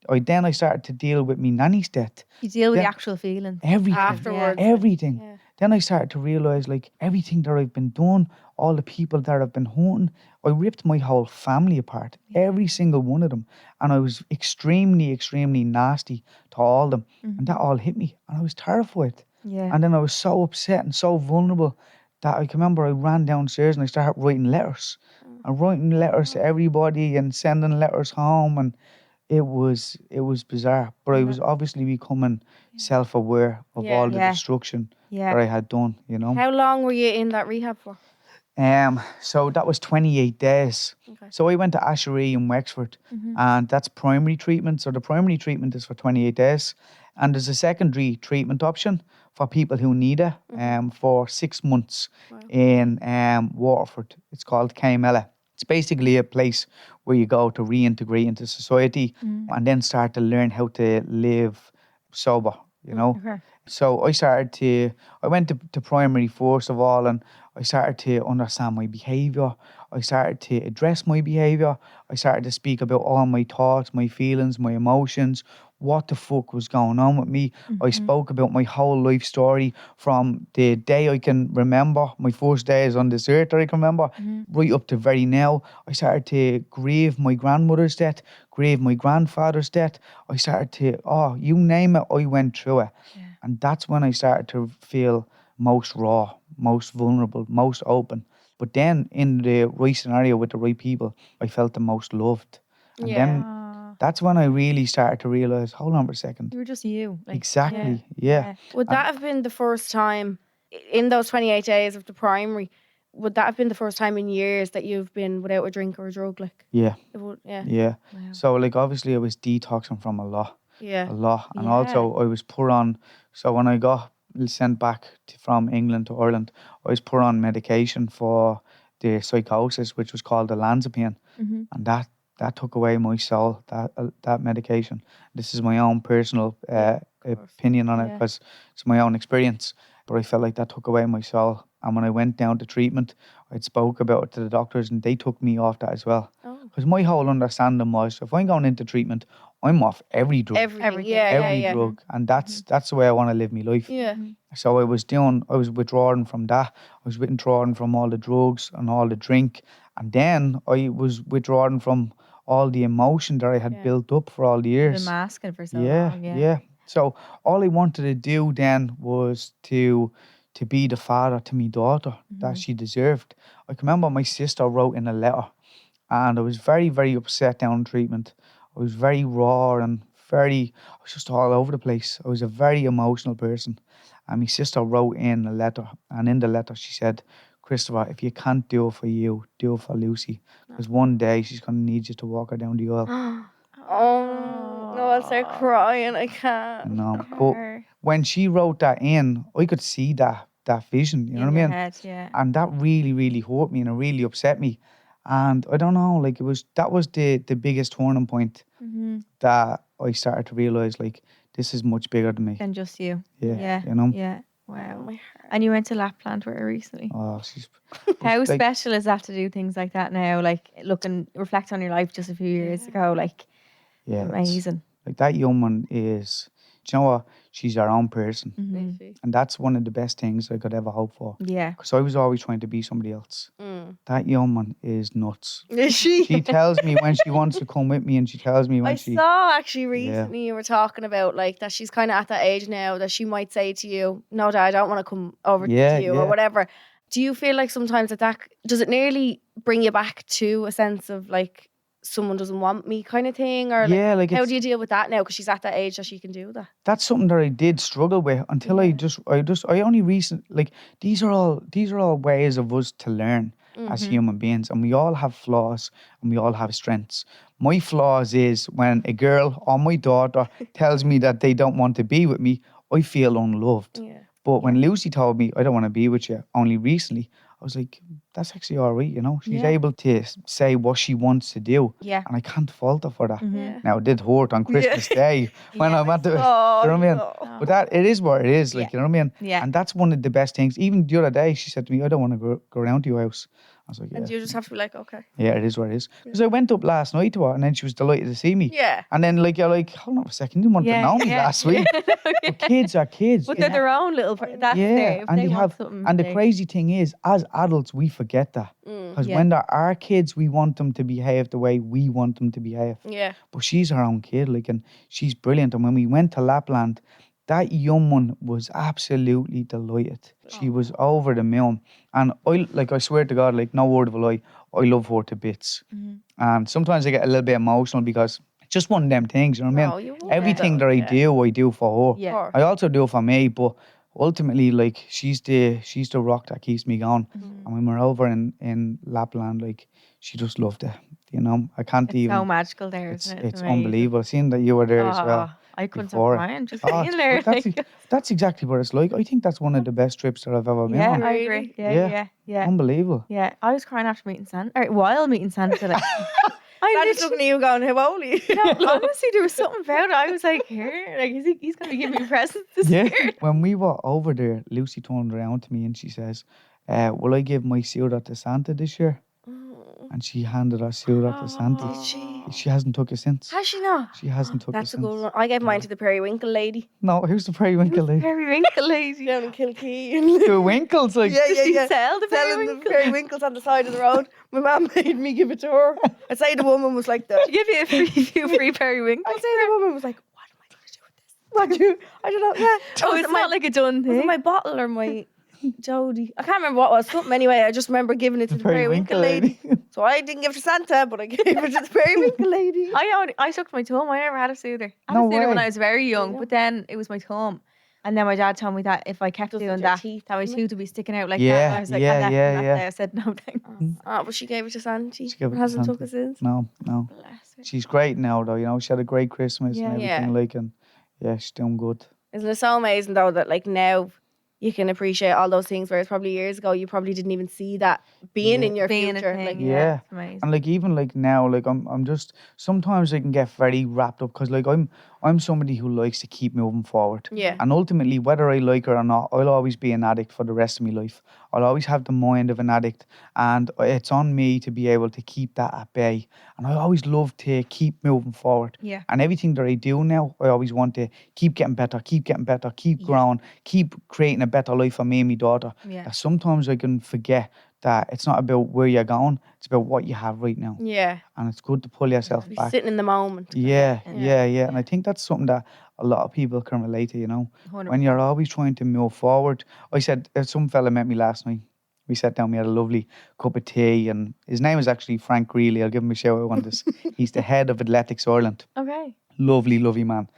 Then I started to deal with my nanny's death. You deal with the Then actual feelings. everything. Afterwards. Everything. Yeah. Then I started to realise, like, everything that I've been doing, all the people that I've been haunting, I ripped my whole family apart, every single one of them. And I was extremely, extremely nasty to all of them. And that all hit me. And I was terrified. Yeah. And then I was so upset and so vulnerable that I can remember I ran downstairs and I started writing letters. And writing letters to everybody and sending letters home, and it was bizarre. But I was obviously becoming self-aware of all the Yeah. destruction Yeah. that I had done, you know. How long were you in that rehab for? So that was 28 days. Okay. So I went to Ashery in Wexford, and that's primary treatment. So the primary treatment is for 28 days. And there's a secondary treatment option for people who need it for 6 months in Waterford. It's called Caimella. It's basically a place where you go to reintegrate into society and then start to learn how to live sober, you know. Okay. So I went to primary first of all, and I started to understand my behaviour. I started to address my behaviour. I started to speak about all my thoughts, my feelings, my emotions, what the fuck was going on with me. I spoke about my whole life story from the day I can remember, my first days on this earth that I can remember, right up to very now. I started to grieve my grandmother's death, grieve my grandfather's death. I started to, you name it, I went through it. Yeah. And that's when I started to feel most raw, most vulnerable, most open. But then in the right scenario with the right people, I felt the most loved. And then that's when I really started to realise, hold on for a second. You were just you. Like, Exactly, yeah. Would that have been the first time in those 28 days of the primary? Would that have been the first time in years that you've been without a drink or a drug? Like, Yeah, it would, yeah. yeah. Wow. So, like, obviously I was detoxing from a lot. Yeah. And also I was put on, so when I got sent back from England to Ireland, I was put on medication for the psychosis, which was called olanzapine, and that took away my soul, that medication. This is my own personal opinion on it, because it's my own experience, but I felt like that took away my soul. And when I went down to treatment, I spoke about it to the doctors, and they took me off that as well. Because my whole understanding was, if I'm going into treatment, I'm off every drug. Everything. Every Yeah. drug. And that's the way I want to live my life. Yeah. So I was withdrawing from that. I was withdrawing from all the drugs and all the drink. And then I was withdrawing from all the emotion that I had built up for all the You've years. been masking for so long. Yeah. So all I wanted to do then was to be the father to my daughter that she deserved. I can remember my sister wrote in a letter, and I was very, very upset down in treatment. I was very raw and I was just all over the place. I was a very emotional person. And my sister wrote in a letter, and in the letter she said, Christopher, if you can't do it for you, do it for Lucy. Because one day she's going to need you to walk her down the aisle. Oh, no, I'll start crying. I can't. You know? But when she wrote that in, I could see that vision, you know what I mean? Head, yeah. And that really, really hurt me, and it really upset me. And I don't know, like that was the biggest turning point that I started to realise, like, this is much bigger than me. Than just you. Yeah, you know? Yeah. Wow. And you went to Lapland with her recently. Oh, she's... How like, special is that to do things like that now? Like, reflect on your life just a few years ago. Like, yeah, amazing. Like, that young one is... Do you know what? She's her own person. And that's one of the best things I could ever hope for. Yeah. Because I was always trying to be somebody else. That young one is nuts. Is she? She tells me when she wants to come with me, and she tells me when I she... saw actually recently you were talking about, like, that she's kind of at that age now that she might say to you, no, Dad, I don't want to come over to you or whatever. Do you feel like sometimes that does it nearly bring you back to a sense of, like, someone doesn't want me kind of thing? Or like how do you deal with that now, because she's at that age that she can do that? That's something that I did struggle with until I only recently, like, these are all ways of us to learn. as human beings, and we all have flaws and we all have strengths. My flaws is when a girl or my daughter tells me that they don't want to be with me, I feel unloved. Yeah. But when Lucy told me I don't want to be with you only recently, I was like, that's actually all right, you know. She's able to say what she wants to do. Yeah. And I can't fault her for that. Yeah. Now, it did hurt on Christmas Day when I'm at the, Oh, you know what I mean? no. But that, it is what it is, like, Yeah. you know what I mean? Yeah. And that's one of the best things. Even the other day, she said to me, I don't want to go around to your house. I was like, yeah. And you just have to be like, okay. Yeah, it is what it is. Because I went up last night to her and then she was delighted to see me. Yeah. And then, like, you're like, hold on a second, you didn't want to know me last week. But kids are kids. But they're their own little. That's there. If and they they want have, something, and the they- crazy thing is, as adults, we forget that. Because when there are kids, we want them to behave the way we want them to behave. Yeah. But she's her own kid, like, and she's brilliant. And when we went to Lapland, that young one was absolutely delighted. She was over the moon. And I swear to God, like, no word of a lie, I love her to bits. And sometimes I get a little bit emotional because it's just one of them things, you know what I No, mean? you won't. Everything that I do for her. Yeah. I also do it for me, but ultimately, like, she's the rock that keeps me going. And when we're over in Lapland, like, she just loved it. You know, I can't It's even. so magical there, isn't it? It's amazing. unbelievable. Seeing that you were there as well. I couldn't stop before it. crying just Oh, being there. but Like, that's exactly what it's like. I think that's one of the best trips that I've ever been yeah, on. I agree. Really? Yeah. Unbelievable. Yeah, I was crying after meeting Santa, or while meeting Santa. Like, I Santa's looking at you going, how old are you? honestly, there was something about it. I was like, here, like, he's going to give me presents this year. When we were over there, Lucy turned around to me and she says, will I give my suit to Santa this year? And she handed her suit to Santa. Did she? She hasn't took it since. Has she not? She hasn't took it That's a since. good one. I gave mine to the Periwinkle lady No, who's the periwinkle lady? Periwinkle lady. down in Kilkee. The winkles, like. Yeah, Did she sell the Selling the periwinkle? periwinkles on the side of the road. My mum made me give it to her. I'd say the woman was like, She give you a few free periwinkles. I'd say the woman was like, what am I going to do with this? What do you? I don't know. Yeah. Oh, it's not like a done Was it thing. my bottle or my Jody? I can't remember what it was. Something anyway. I just remember giving it to the Periwinkle lady. So I didn't give it to Santa, but I gave it to the Periwinkle lady. I sucked my thumb. I never had a soother. I had No a soother when way. I was very young, but then it was my thumb. And then my dad told me that if I kept Does it doing your that, teeth, that my doesn't it? tooth would be sticking out like that. Yeah, And I was like, yeah, and then yeah, from that yeah. day I said, no thanks. But she gave it to Santi. She gave it to Hasn't took Santa. it since. No. Bless her. She's great now, though. You know, she had a great Christmas and Yeah. everything. Yeah. Like, and yeah, she's doing good. Isn't it so amazing though that like now you can appreciate all those things, whereas probably years ago you probably didn't even see that being in your Being future. a thing. Like, Yeah. It's amazing. And like even like now, like I'm just sometimes I can get very wrapped up because like I'm somebody who likes to keep moving forward. yeah. And ultimately, whether I like it or not, I'll always be an addict for the rest of my life. I'll always have the mind of an addict, and it's on me to be able to keep that at bay. And I always love to keep moving forward. Yeah. And everything that I do now, I always want to keep getting better, keep growing, keep creating a better life for me and my daughter. Yeah. That sometimes I can forget that it's not about where you're going, it's about what you have right now. Yeah. And it's good to pull yourself Be back. sitting in the moment. Yeah. And I think that's something that a lot of people can relate to, you know. 100%. When you're always trying to move forward. I said, some fella met me last night. We sat down, we had a lovely cup of tea, and his name is actually Frank Greeley. I'll give him a shout out on this. He's the head of Athletics Ireland. Okay. Lovely man.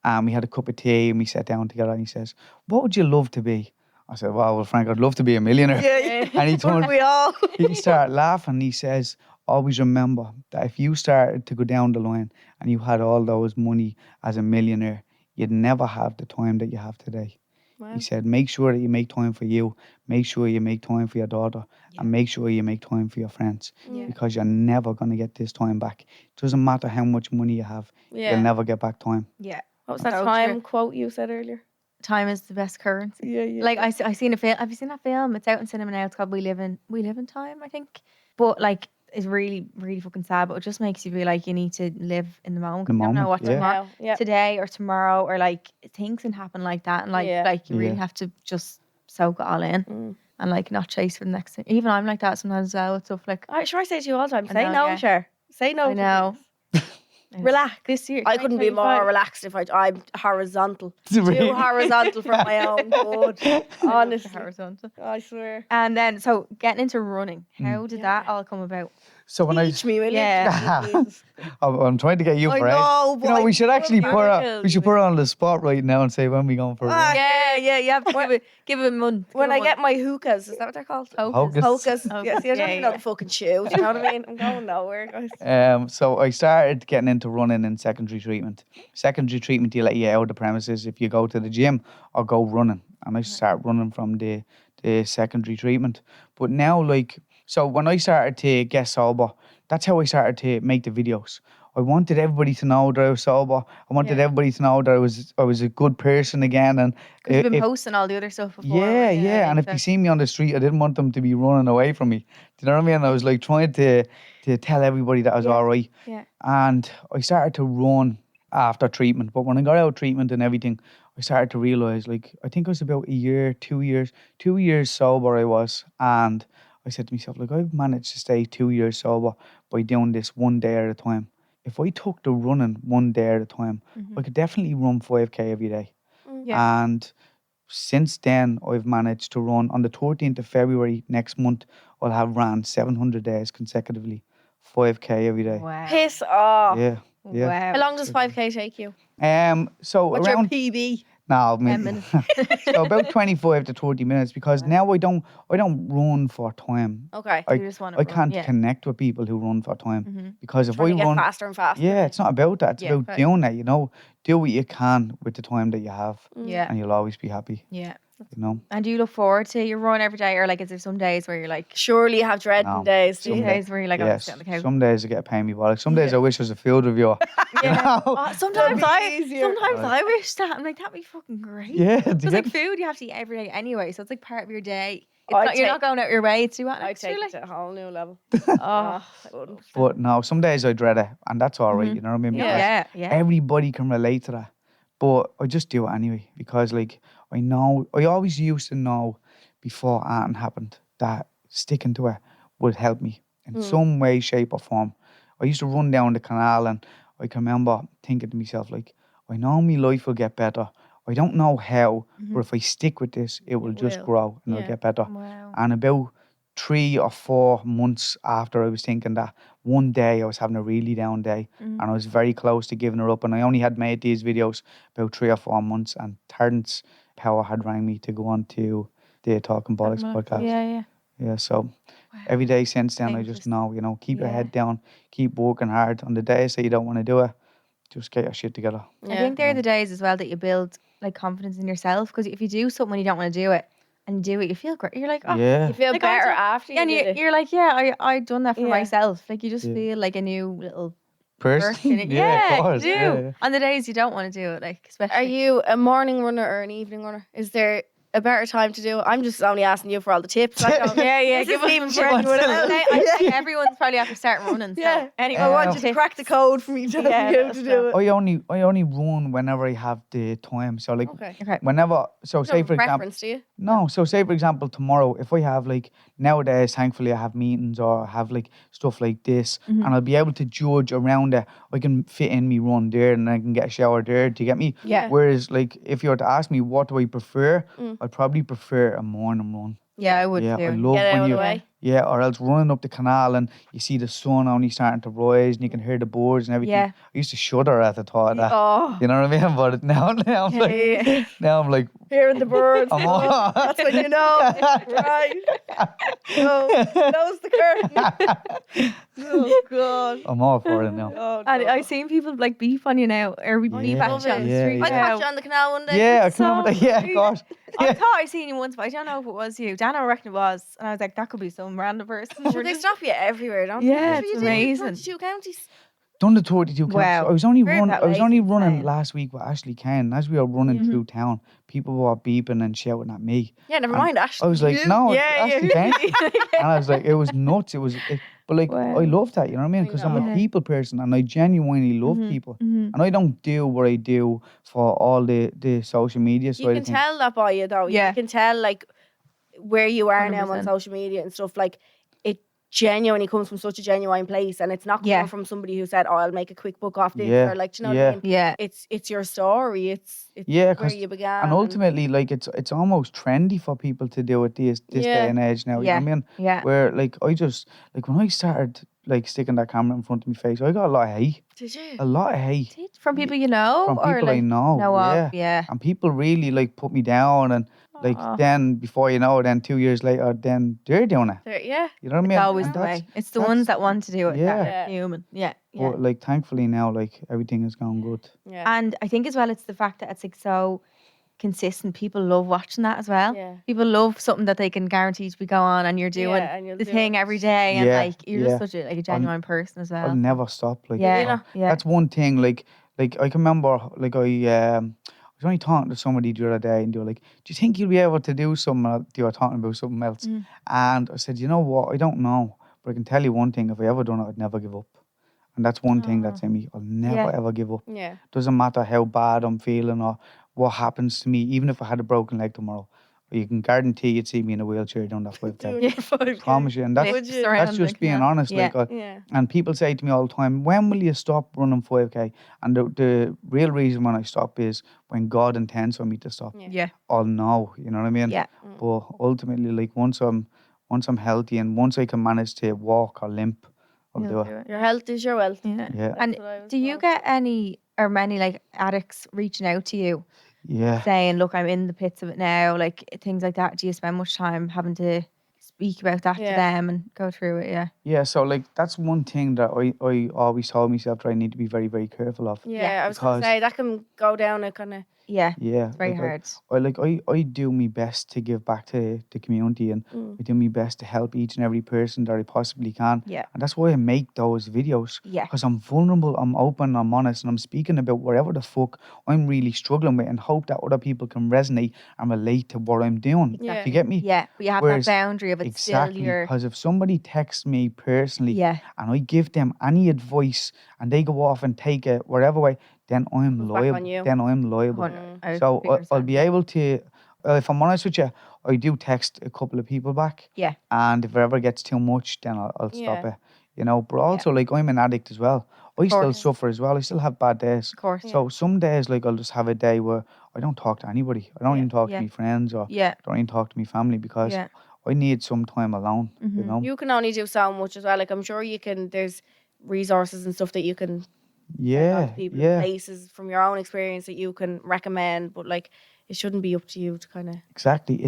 And we had a cup of tea and we sat down together and he says, what would you love to be? I said, well, Frank, I'd love to be a millionaire. Yeah. And he told We all. he started laughing. He says, always remember that if you started to go down the line and you had all those money as a millionaire, you'd never have the time that you have today. Wow. He said, make sure that you make time for you, make sure you make time for your daughter, and make sure you make time for your friends, Yeah. because you're never going to get this time back. It doesn't matter how much money you have, Yeah. you'll never get back time. Yeah. What was that So time true. quote you said earlier? Time is the best currency. Yeah. Like I seen a film. Have you seen that film? It's out in cinema now. It's called We Live in Time, I think. But like, it's really, really fucking sad. But it just makes you feel like you need to live in the moment. 'Cause you don't know what yeah. Yeah. today or tomorrow, or like things can happen like that, and like Yeah. like you really Yeah. have to just soak it all in and like not chase for the next thing. Even I'm like that sometimes as well with stuff like I say to you all the time, I say know, no, yeah. Cher. Say no. I know. Relax. This year, I couldn't be more 2025. relaxed if I'm horizontal. Really? Too horizontal for my own good. Honestly. Horizontal. I swear. And then, so getting into running, how did Yeah. that all come about? So when Teach me, will you? Yeah. Jesus. I'm trying to get you I for it. know, You but know, I we should actually love put your her, girls, we should put her on the spot right now and say when we going for a run. Yeah. You have to give it a month. When I get my hookahs, is that what they're called? Hokas. Hokas. Yeah, see, I don't even know Yeah. the fucking shoes. You know what I mean? I'm going nowhere, guys. So I started getting into running in secondary treatment. Secondary treatment, you let you out of the premises if you go to the gym or go running. And I start running from the secondary treatment. But now, like, so when I started to get sober, that's how I started to make the videos. I wanted everybody to know that I was sober. I wanted everybody to know that I was a good person again. And Because you've been if, posting all the other stuff before. yeah. And if they see me on the street, I didn't want them to be running away from me. Do you know what I mean? I was like trying to tell everybody that I was all right. Yeah. And I started to run after treatment. But when I got out of treatment and everything, I started to realise, like, I think I was about 2 years sober I was. And I said to myself, like, I've managed to stay 2 years sober by doing this one day at a time. If I took the running one day at a time, I could definitely run 5K every day. Yeah. And since then, I've managed to run on the 13th of February next month. I'll have ran 700 days consecutively, 5K every day. Wow. Piss off. Yeah. Wow. How long does 5K take you? So What's around your PB? no, 10 minutes. so about 25 to 30 minutes because now I don't run for time. Okay. I, You just wanna I run, can't yeah. connect with people who run for time because if Trying I to get run, faster and faster. yeah, it's not about that. It's Yeah, about right. doing that. You know, do what you can with the time that you have, Yeah. and you'll always be happy. Yeah. You know. And do you look forward to your run every day, or like is there some days where you're like, Surely you have dreading No. days. do some you? days where you're like, I'm Yes, sit on the couch. some days I get a pain in my bollock. Some days I wish I was a field reviewer. Yeah. You know? Oh, sometimes easier. I wish that. I'm like, that'd be fucking great. Yeah, Because like food you have to eat every day anyway, so it's like part of your day. It's I'd not, you're take- not going out your way to do it. I take it to a whole new level. Oh, I wouldn't. But no, some days I dread it, and that's all right. You know what I mean? Because yeah. everybody can relate to that. But I just do it anyway because, like, I always used to know before anything happened that sticking to it would help me in some way, shape, or form. I used to run down the canal and I can remember thinking to myself, like, I know my life will get better. I don't know how, but if I stick with this, it will just will. grow and Yeah. it'll get better. Wow. And about 3 or 4 months after I was thinking that, one day I was having a really down day and I was very close to giving her up. And I only had made these videos about 3 or 4 months, and Terence Power had rang me to go on to the Talking Bollocks podcast. Yeah. Yeah, so every day since then, I just know, you know, keep your head down, keep working hard. On the days that you don't want to do it, just get your shit together. I think they're the days as well that you build like confidence in yourself, because if you do something when you don't want to do it and you do it, you feel great. You're like, oh, Yeah. You feel Like, better I do- after you and did it. you're like, yeah, I done that for Yeah. myself. Like you just Yeah. feel like a new little Person. person. Yeah, of course. you do. Yeah. On the days you don't want to do it, like especially. Are you a morning runner or an evening runner? Is there a better time to do it? I'm just only asking you for all the tips. I don't, Yeah, This give isn't us even some for anyone tips. else. I think everyone's probably after starting running. So Yeah. anyway, I want you tips. to crack the code for me to be able to do it. I only run whenever I have the time. So like Okay. Okay. whenever, so You say have for a example, preference, do you? no, so say for example tomorrow, if I have like, nowadays thankfully I have meetings or I have like stuff like this, and I'll be able to judge around it. I can fit in me run there and I can get a shower there. Do you get me? Yeah. Whereas like if you were to ask me what do I prefer, I'd probably prefer a morning run. Yeah, I would Yeah, too. I love Get it out when of you the way. yeah, or else running up the canal and you see the sun only starting to rise and you can hear the birds and everything. Yeah. I used to shudder at the thought of that. Oh, You know what I mean? But now I'm like, Yeah. now I'm like, hearing the birds. I'm all, That's when you know. Right. Oh, close the curtain. Oh, God. I'm all for it now. Oh, And God. I've seen people like beef on you now, or we beef Yeah. at you on the Yeah, street. yeah. I now. caught you on the canal one day. Yeah, I so can remember that. Yeah, sweet. gosh. I Yeah. thought I seen you once, but I don't know if it was you. Dan, I reckon it was, and I was like, that could be some random person. Sure, they stop you everywhere, don't Yeah, they? it's That's what you do in amazing. 22 counties. Done the 32 counts. Wow. I was only Very running. that I was only lazy running saying. last week with Ashley Kane. As we were running through town, people were beeping and shouting at me. Yeah, never And mind, Ash. I was like, no, it's Ashley Kane. yeah. And I was like, it was nuts. But like, Wow. I love that, you know what I mean? I Because I'm know. a people person and I genuinely love people. And I don't do what I do for all the social media side You can of things. tell that by you, though. Yeah. You can tell, like, where you are now on 100%. social media and stuff. Like, it genuinely comes from such a genuine place, and it's not coming Yeah. from somebody who said, "Oh, I'll make a quick buck off this," Yeah. or like, do you know Yeah. what I mean? Yeah. It's your story. It's Yeah, where 'cause- you began. And ultimately, like, it's almost trendy for people to do it this Yeah. day and age now. You know Yeah. what I mean? Yeah. Where, like, I just, like, when I started, like sticking that camera in front of my face. I got a lot of hate. Did you? A lot of hate. From people you know? From or people I like, know. of? Yeah. And people really like put me down, and like Aw. then before you know it, then 2 years later, then they're doing it. Yeah. You know what I mean? It's always And the that's- way. It's the ones that want to do it that Yeah. are human. Yeah. Yeah. But like thankfully now, like everything is going good. Yeah. And I think as well, it's the fact that it's like so consistent. People love watching that as well. Yeah. People love something that they can guarantee to be go on, and you're doing and you'll the do thing it. every day, and Yeah, like you're yeah. just such a genuine person as well. I'll never stop. Like Yeah, you know. yeah. That's one thing. Like I can remember, like I was only talking to somebody the other day, and they were like, "Do you think you'll be able to do something?" They were talking about something else, and I said, "You know what? I don't know, but I can tell you one thing: if I ever done it, I'd never give up." And that's one thing that's in me. I'll never ever give up. Yeah. Doesn't matter how bad I'm feeling or what happens to me. Even if I had a broken leg tomorrow, you can guarantee you'd see me in a wheelchair down that 5K. Doing your 5K. Promise you, and that's Flips that's around, just like, being yeah. honest. Yeah. Like, Yeah. and people say to me all the time, "When will you stop running 5K?" And the real reason when I stop is when God intends for me to stop. Yeah. I'll know, you know what I mean? Yeah. But ultimately, like once I'm healthy and once I can manage to walk or limp, I'll You'll do it. Your health is your wealth. Yeah. Yeah. And what I was do you told. get any or many like addicts reaching out to you Yeah. saying, "Look, I'm in the pits of it now," like things like that? Do you spend much time having to speak about that to Yeah. them and go through it? Yeah. Yeah, so like that's one thing that I always told myself that I need to be very, very careful of. Yeah, I was going to because- say that can go down a kind of. Yeah. Yeah. It's very like, hard. I do my best to give back to the community, and I do my best to help each and every person that I possibly can. Yeah. And that's why I make those videos. Yeah. Because I'm vulnerable, I'm open, I'm honest, and I'm speaking about whatever the fuck I'm really struggling with, and hope that other people can resonate and relate to what I'm doing. Yeah. Do you get me? Yeah. But you have Whereas- that boundary of it's Exactly. still your. Because if somebody texts me personally, Yeah. and I give them any advice and they go off and take it whatever way, then I'm Comes back on liable. you. Then I'm liable. I So completely I'll understand. be able to, if I'm honest with you, I do text a couple of people back. Yeah. And if it ever gets too much, then I'll stop Yeah. it. You know, but also like I'm an addict as well. I still course. suffer as well. I still have bad days. Of course. So some days like I'll just have a day where I don't talk to anybody. I don't even talk Yeah. to my friends or Yeah. don't even talk to my family because Yeah. I need some time alone. You know? You can only do so much as well. Like I'm sure you can. There's resources and stuff that you can send on Yeah. to people, Yeah. places from your own experience that you can recommend. But like, it shouldn't be up to you to kind of. Exactly.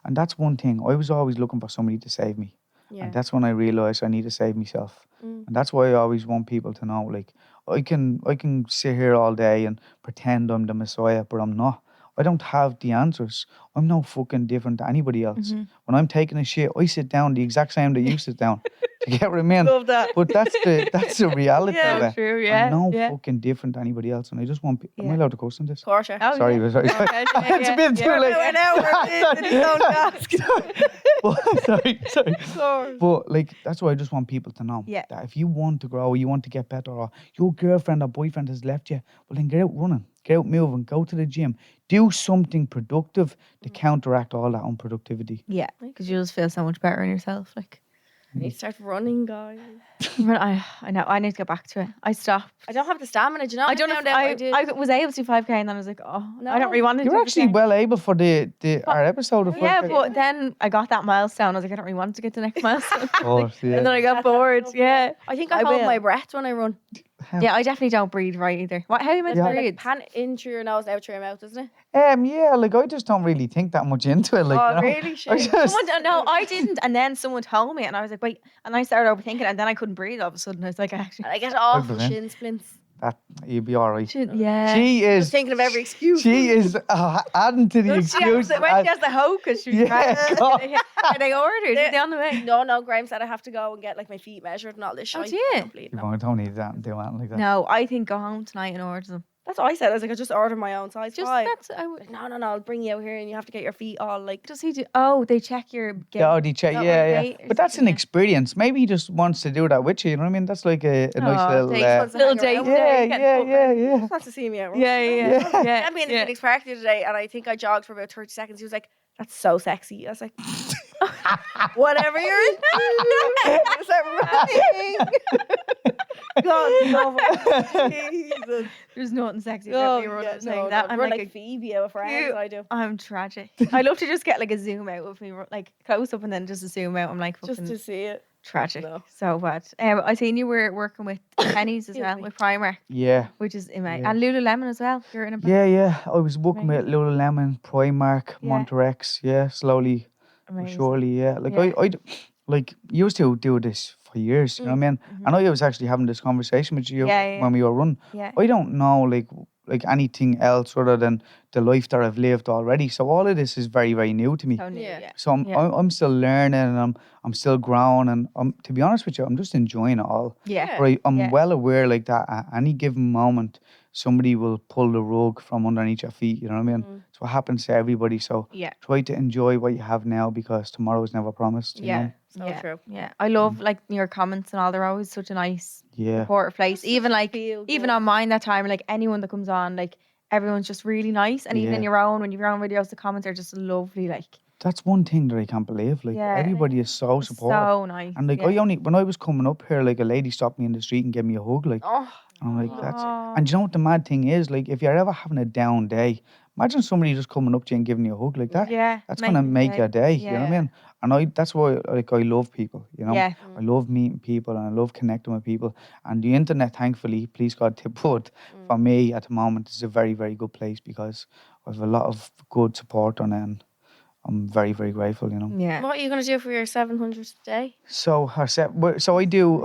And that's one thing. I was always looking for somebody to save me. Yeah. And that's when I realised I need to save myself. And that's why I always want people to know, like, I can sit here all day and pretend I'm the Messiah, but I'm not. I don't have the answers. I'm no fucking different to anybody else. When I'm taking a shit, I sit down the exact same that you sit down. Do you get what I mean? Love that. But that's the reality Yeah, of it. true, yeah, I'm no yeah. fucking different to anybody else, and I just want. Am I Yeah. allowed to cuss on this? Of course, yeah. Oh, Sorry, yeah. sorry. Okay, It's a bit too late. An hour in his own task. sorry. But like that's why I just want people to know Yeah. that if you want to grow, you want to get better, or your girlfriend or boyfriend has left you, well then get out running, get out moving, go to the gym, do something productive to counteract all that unproductivity. Yeah. Because you just feel so much better in yourself. Like, You start running, guys. but I know. I need to get back to it. I stopped. I don't have the stamina. Do you know? I don't know. found out I did. I was able to do 5K, and then I was like, oh, I No. don't really want to do You're actually 5K. well able for the our episode of Yeah, 5K. but then I got that milestone. I was like, I don't really want to get to the next milestone. Of course, And then yeah. I got bored. Yeah. I think I I hold will. my breath when I run. Yeah, I definitely don't breathe right either. What? How are you meant Yeah. to breathe? Pan in through your nose, out through your mouth, isn't it? Yeah, like I just don't really think that much into it. Like, Oh, you know? really? I Shit. just, No, I didn't. And then someone told me, and I was like, wait. And I started overthinking, and then I couldn't breathe all of a sudden. I was like, actually, And I get awful believe. shin splints. that you'll be all right. yeah. She Just is. thinking of every excuse. She is adding to the When excuse. she has the hope because she's Yeah, pregnant. God. Are they ordered? Are they on the way? No, Graham said I have to go and get like my feet measured and all this shit. Oh, do you? I don't believe that. I don't need that and do anything like that. No, I think go home tonight and order them. That's what I said. I was like, I just ordered my own size. Just five. that's. I would. Like, no, I'll bring you out here and you have to get your feet all like. Does he do? Oh, they check your gait. Yeah, they check. Not Yeah, one yeah. gait or But that's an something, yeah. experience. Maybe he just wants to do that with you. You know what I mean? That's like a nice Aw, little. thanks, wants to little hang date. around. day, get the fuck Yeah. Just wants to see me out. Yeah, yeah. Yeah. I mean, in yeah. Phoenix Park the other day, and I think I jogged for about 30 seconds. He was like, "That's so sexy." I was like, "Whatever you're into." I start running. God, no. Jesus. There's nothing sexy Oh, about me running yeah, saying no, that. no, I'm run like, like Phoebe out of Friends. Cute. I do. I'm tragic. I love to just get like a zoom out of me, like close up and then just a zoom out. I'm like, Just fucking, to see it. Tragic. No. So bad. I seen you were working with Pennies as well, with Primark, Yeah. which is amazing. Yeah. And Lululemon as well. You're in a Yeah. I was working with Amazing. Lululemon, Primark, Yeah. Monterex. Yeah, slowly but Amazing. surely. Yeah, like Yeah. I like used to do this for years. You know what I mean? I know you was actually having this conversation with you Yeah, yeah. when we were running. Yeah. I don't know like anything else other than the life that I've lived already. So all of this is very, very new to me. So new, Yeah. yeah. So Yeah. I'm still learning and I'm still growing and to be honest with you, I'm just enjoying it all. Yeah. But I'm Yeah. well aware like that at any given moment somebody will pull the rug from underneath your feet. You know what I mean? It's what happens to everybody. So Yeah. try to enjoy what you have now because tomorrow is never promised. You Yeah. know? So yeah. true. Yeah. I love like your comments and all. They're always such a nice Yeah. supportive place. Even like Feel even good. on mine that time, like anyone that comes on, like everyone's just really nice. And even in Yeah. your own, when you've your own videos, the comments are just lovely. Like That's one thing that I can't believe. Like Yeah. everybody is so it's supportive. so nice. And like yeah. when I was coming up here, like a lady stopped me in the street and gave me a hug. Like Oh, I'm like that's Aw. and you know what the mad thing is? Like if you're ever having a down day, imagine somebody just coming up to you and giving you a hug like that. Yeah. That's gonna make your day. You know what I Yeah. mean? And that's why like I love people, you know. Yeah. I love meeting people and I love connecting with people. And the internet, thankfully, please God tip wood, for me at the moment is a very, very good place because I have a lot of good support on it and I'm very, very grateful, you know. Yeah. what are you going to do for your 700th day? So I do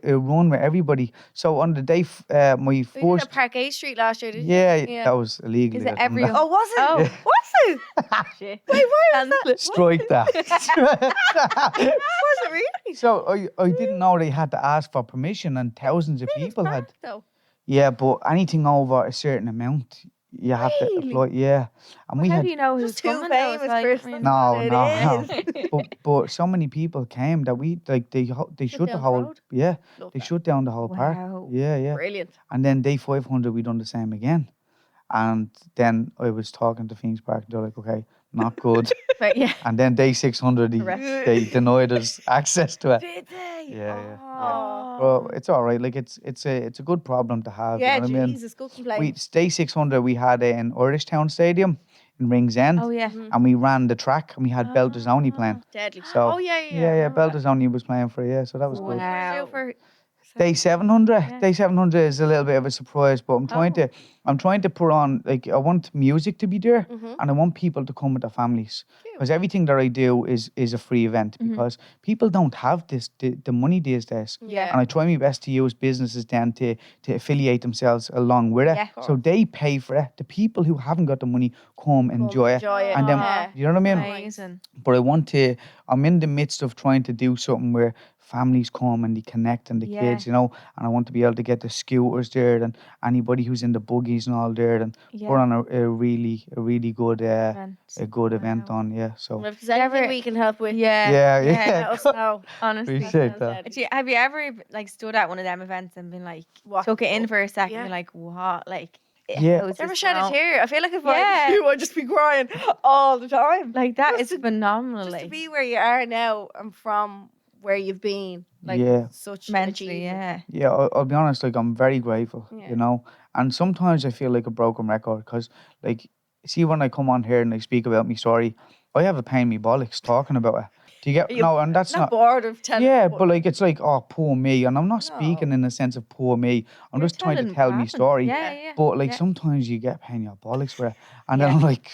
a run with everybody. So on the day my We did first at Park 8 Street last year, didn't yeah, you? that was illegal. Is it every Oh, was it? Oh. Was it? shit. Wait, why was that? Strike that. Was it really? So I didn't know they had to ask for permission and thousands of people had. Though. Yeah, but anything over a certain amount, you have to Really? apply. Yeah, and we How had do you know who's Just too coming? though? It's famous like, person. I mean, no, It no. is. but so many people came that we like they shut the down the whole road? yeah Love they that. shut down the whole park. Wow. Yeah. Brilliant. And then day 500 we done the same again, and then I was talking to Phoenix Park. They're like, okay, not good. But yeah. And then day 600 Correct. they denied us access to it. Did they? Yeah. Oh. Well, it's all right. Like it's a good problem to have. Yeah, you know what I mean? Jesus, good complaint. Day 600 we had it in Irish Town Stadium in Rings End, Oh yeah. and we ran the track and we had Belters Only playing. Deadly. So Oh, yeah. yeah, Belters Only was playing for so that was good. Wow. For Day 700, Yeah. day 700 is a little bit of a surprise, but I'm trying Oh. to put on like I want music to be there, and I want people to come with their families because everything that I do is a free event because people don't have the money these days. Yeah. And I try my best to use businesses then to affiliate themselves along with it. Yeah. So they pay for it. The people who haven't got the money come enjoy it. And And then, you know what I mean? Amazing. But I'm in the midst of trying to do something where families come and they connect and the Yeah. kids, you know, and I want to be able to get the scooters there and anybody who's in the buggies and all there and Yeah. put on a really good Event. a good event Wow. on, yeah. So if there's anything Ever- we can help with, Yeah. yeah. let us know. Honestly. Appreciate that. Have you ever like stood at one of them events and been like What? took it in for a second Yeah. and be like, what? Like Yeah. how is Never this shed a now? tear. I feel like if Yeah. I do, I'd just be crying all the time. Like that Just is to- phenomenal. Just to Like be where you are now and from where you've been, like Yeah. such an mentally, achievement. yeah. Yeah, I'll be honest, like I'm very grateful, Yeah. you know. And sometimes I feel like a broken record because, like, see when I come on here and I speak about my story, I have a pain in my bollocks talking about it. Do you get You- no? And that's Not not. bored of telling. Yeah, people. but like it's like oh poor me, and I'm not speaking No. in the sense of poor me. I'm You're just trying to telling tell what me happened. story. Yeah, yeah. But like Yeah. sometimes you get pain in your bollocks with it, and then Yeah. I'm like,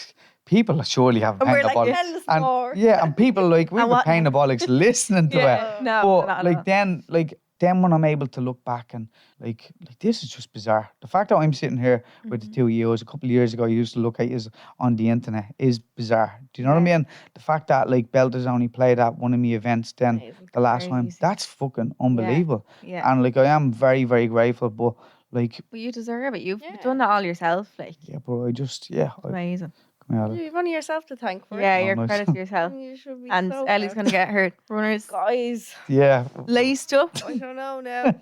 people surely have And pain we're in their like, bollocks. tell the And story. yeah, and people like we And have a what pain in the bollocks listening to Yeah. it. No, But not at like all. then when I'm able to look back and like this is just bizarre. The fact that I'm sitting here with the two years, a couple of years ago, I used to look at is on the internet is bizarre. Do you know what I Yeah. mean? The fact that like Belters only played at one of my events then Amazing. the last time, Crazy. that's fucking unbelievable. Yeah. And like I am very, very grateful, but like But you deserve it. You've Yeah. done that all yourself. Like yeah, but I just yeah, I, amazing. You've only yourself to thank for Yeah, Oh, your nice. credit to yourself. it. You should be And so Ellie's proud. gonna get her runners Guys, yeah. laced up. I don't know now.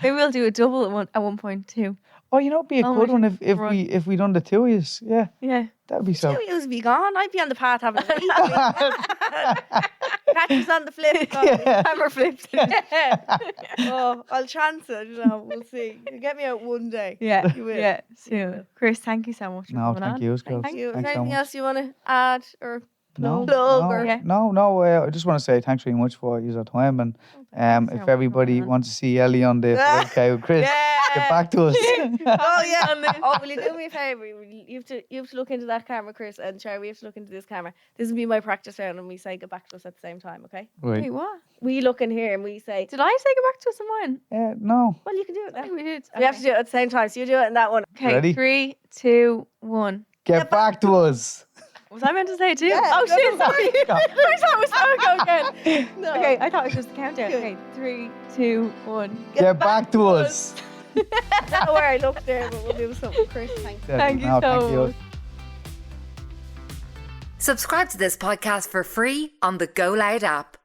Maybe we'll do a double at one point too. Oh, you know, it'd be a Oh, good we one should if run. we done the two years. Yeah, Yeah. that'd be so. Two years be gone. I'd be on the path having a week. Catch us on the flip. Yeah. Hammer flipped. Oh, I'll chance it. You know, we'll see. You get me out one day. Yeah. You will. Yeah. Soon. Chris, thank you so much for No, coming thank on. you, girls. Thank you. Is Thanks there so anything much. else you want to add or No, Plug or- no. I just want to say thanks very much for your time, and thanks if so much everybody for coming on. wants to see Ellie on the 5K with Chris, get back to us. Oh yeah. Oh, will you do me a favour? You have to look into that camera, Chris, and Charlie. We have to look into this camera. This will be my practice round, and we say get back to us at the same time. Okay? Right. Wait, what? We look in here and we say. Did I say go back to us in mine? No. Well, you can do it I now. think we did. We have to do it at the same time. So you do it in that one. Okay, Ready? 3, 2, 1. Get back to us. Was I meant to say it too? Yeah, Oh no, shit, no, sorry. I thought it was go again. No. Okay, I thought it was just the countdown. Okay, 3, 2, 1. Get back to us. I don't know where I looked there, but we'll do something. Chris, thanks. Thank you No, so thank you. much. Subscribe to this podcast for free on the GoLoud app.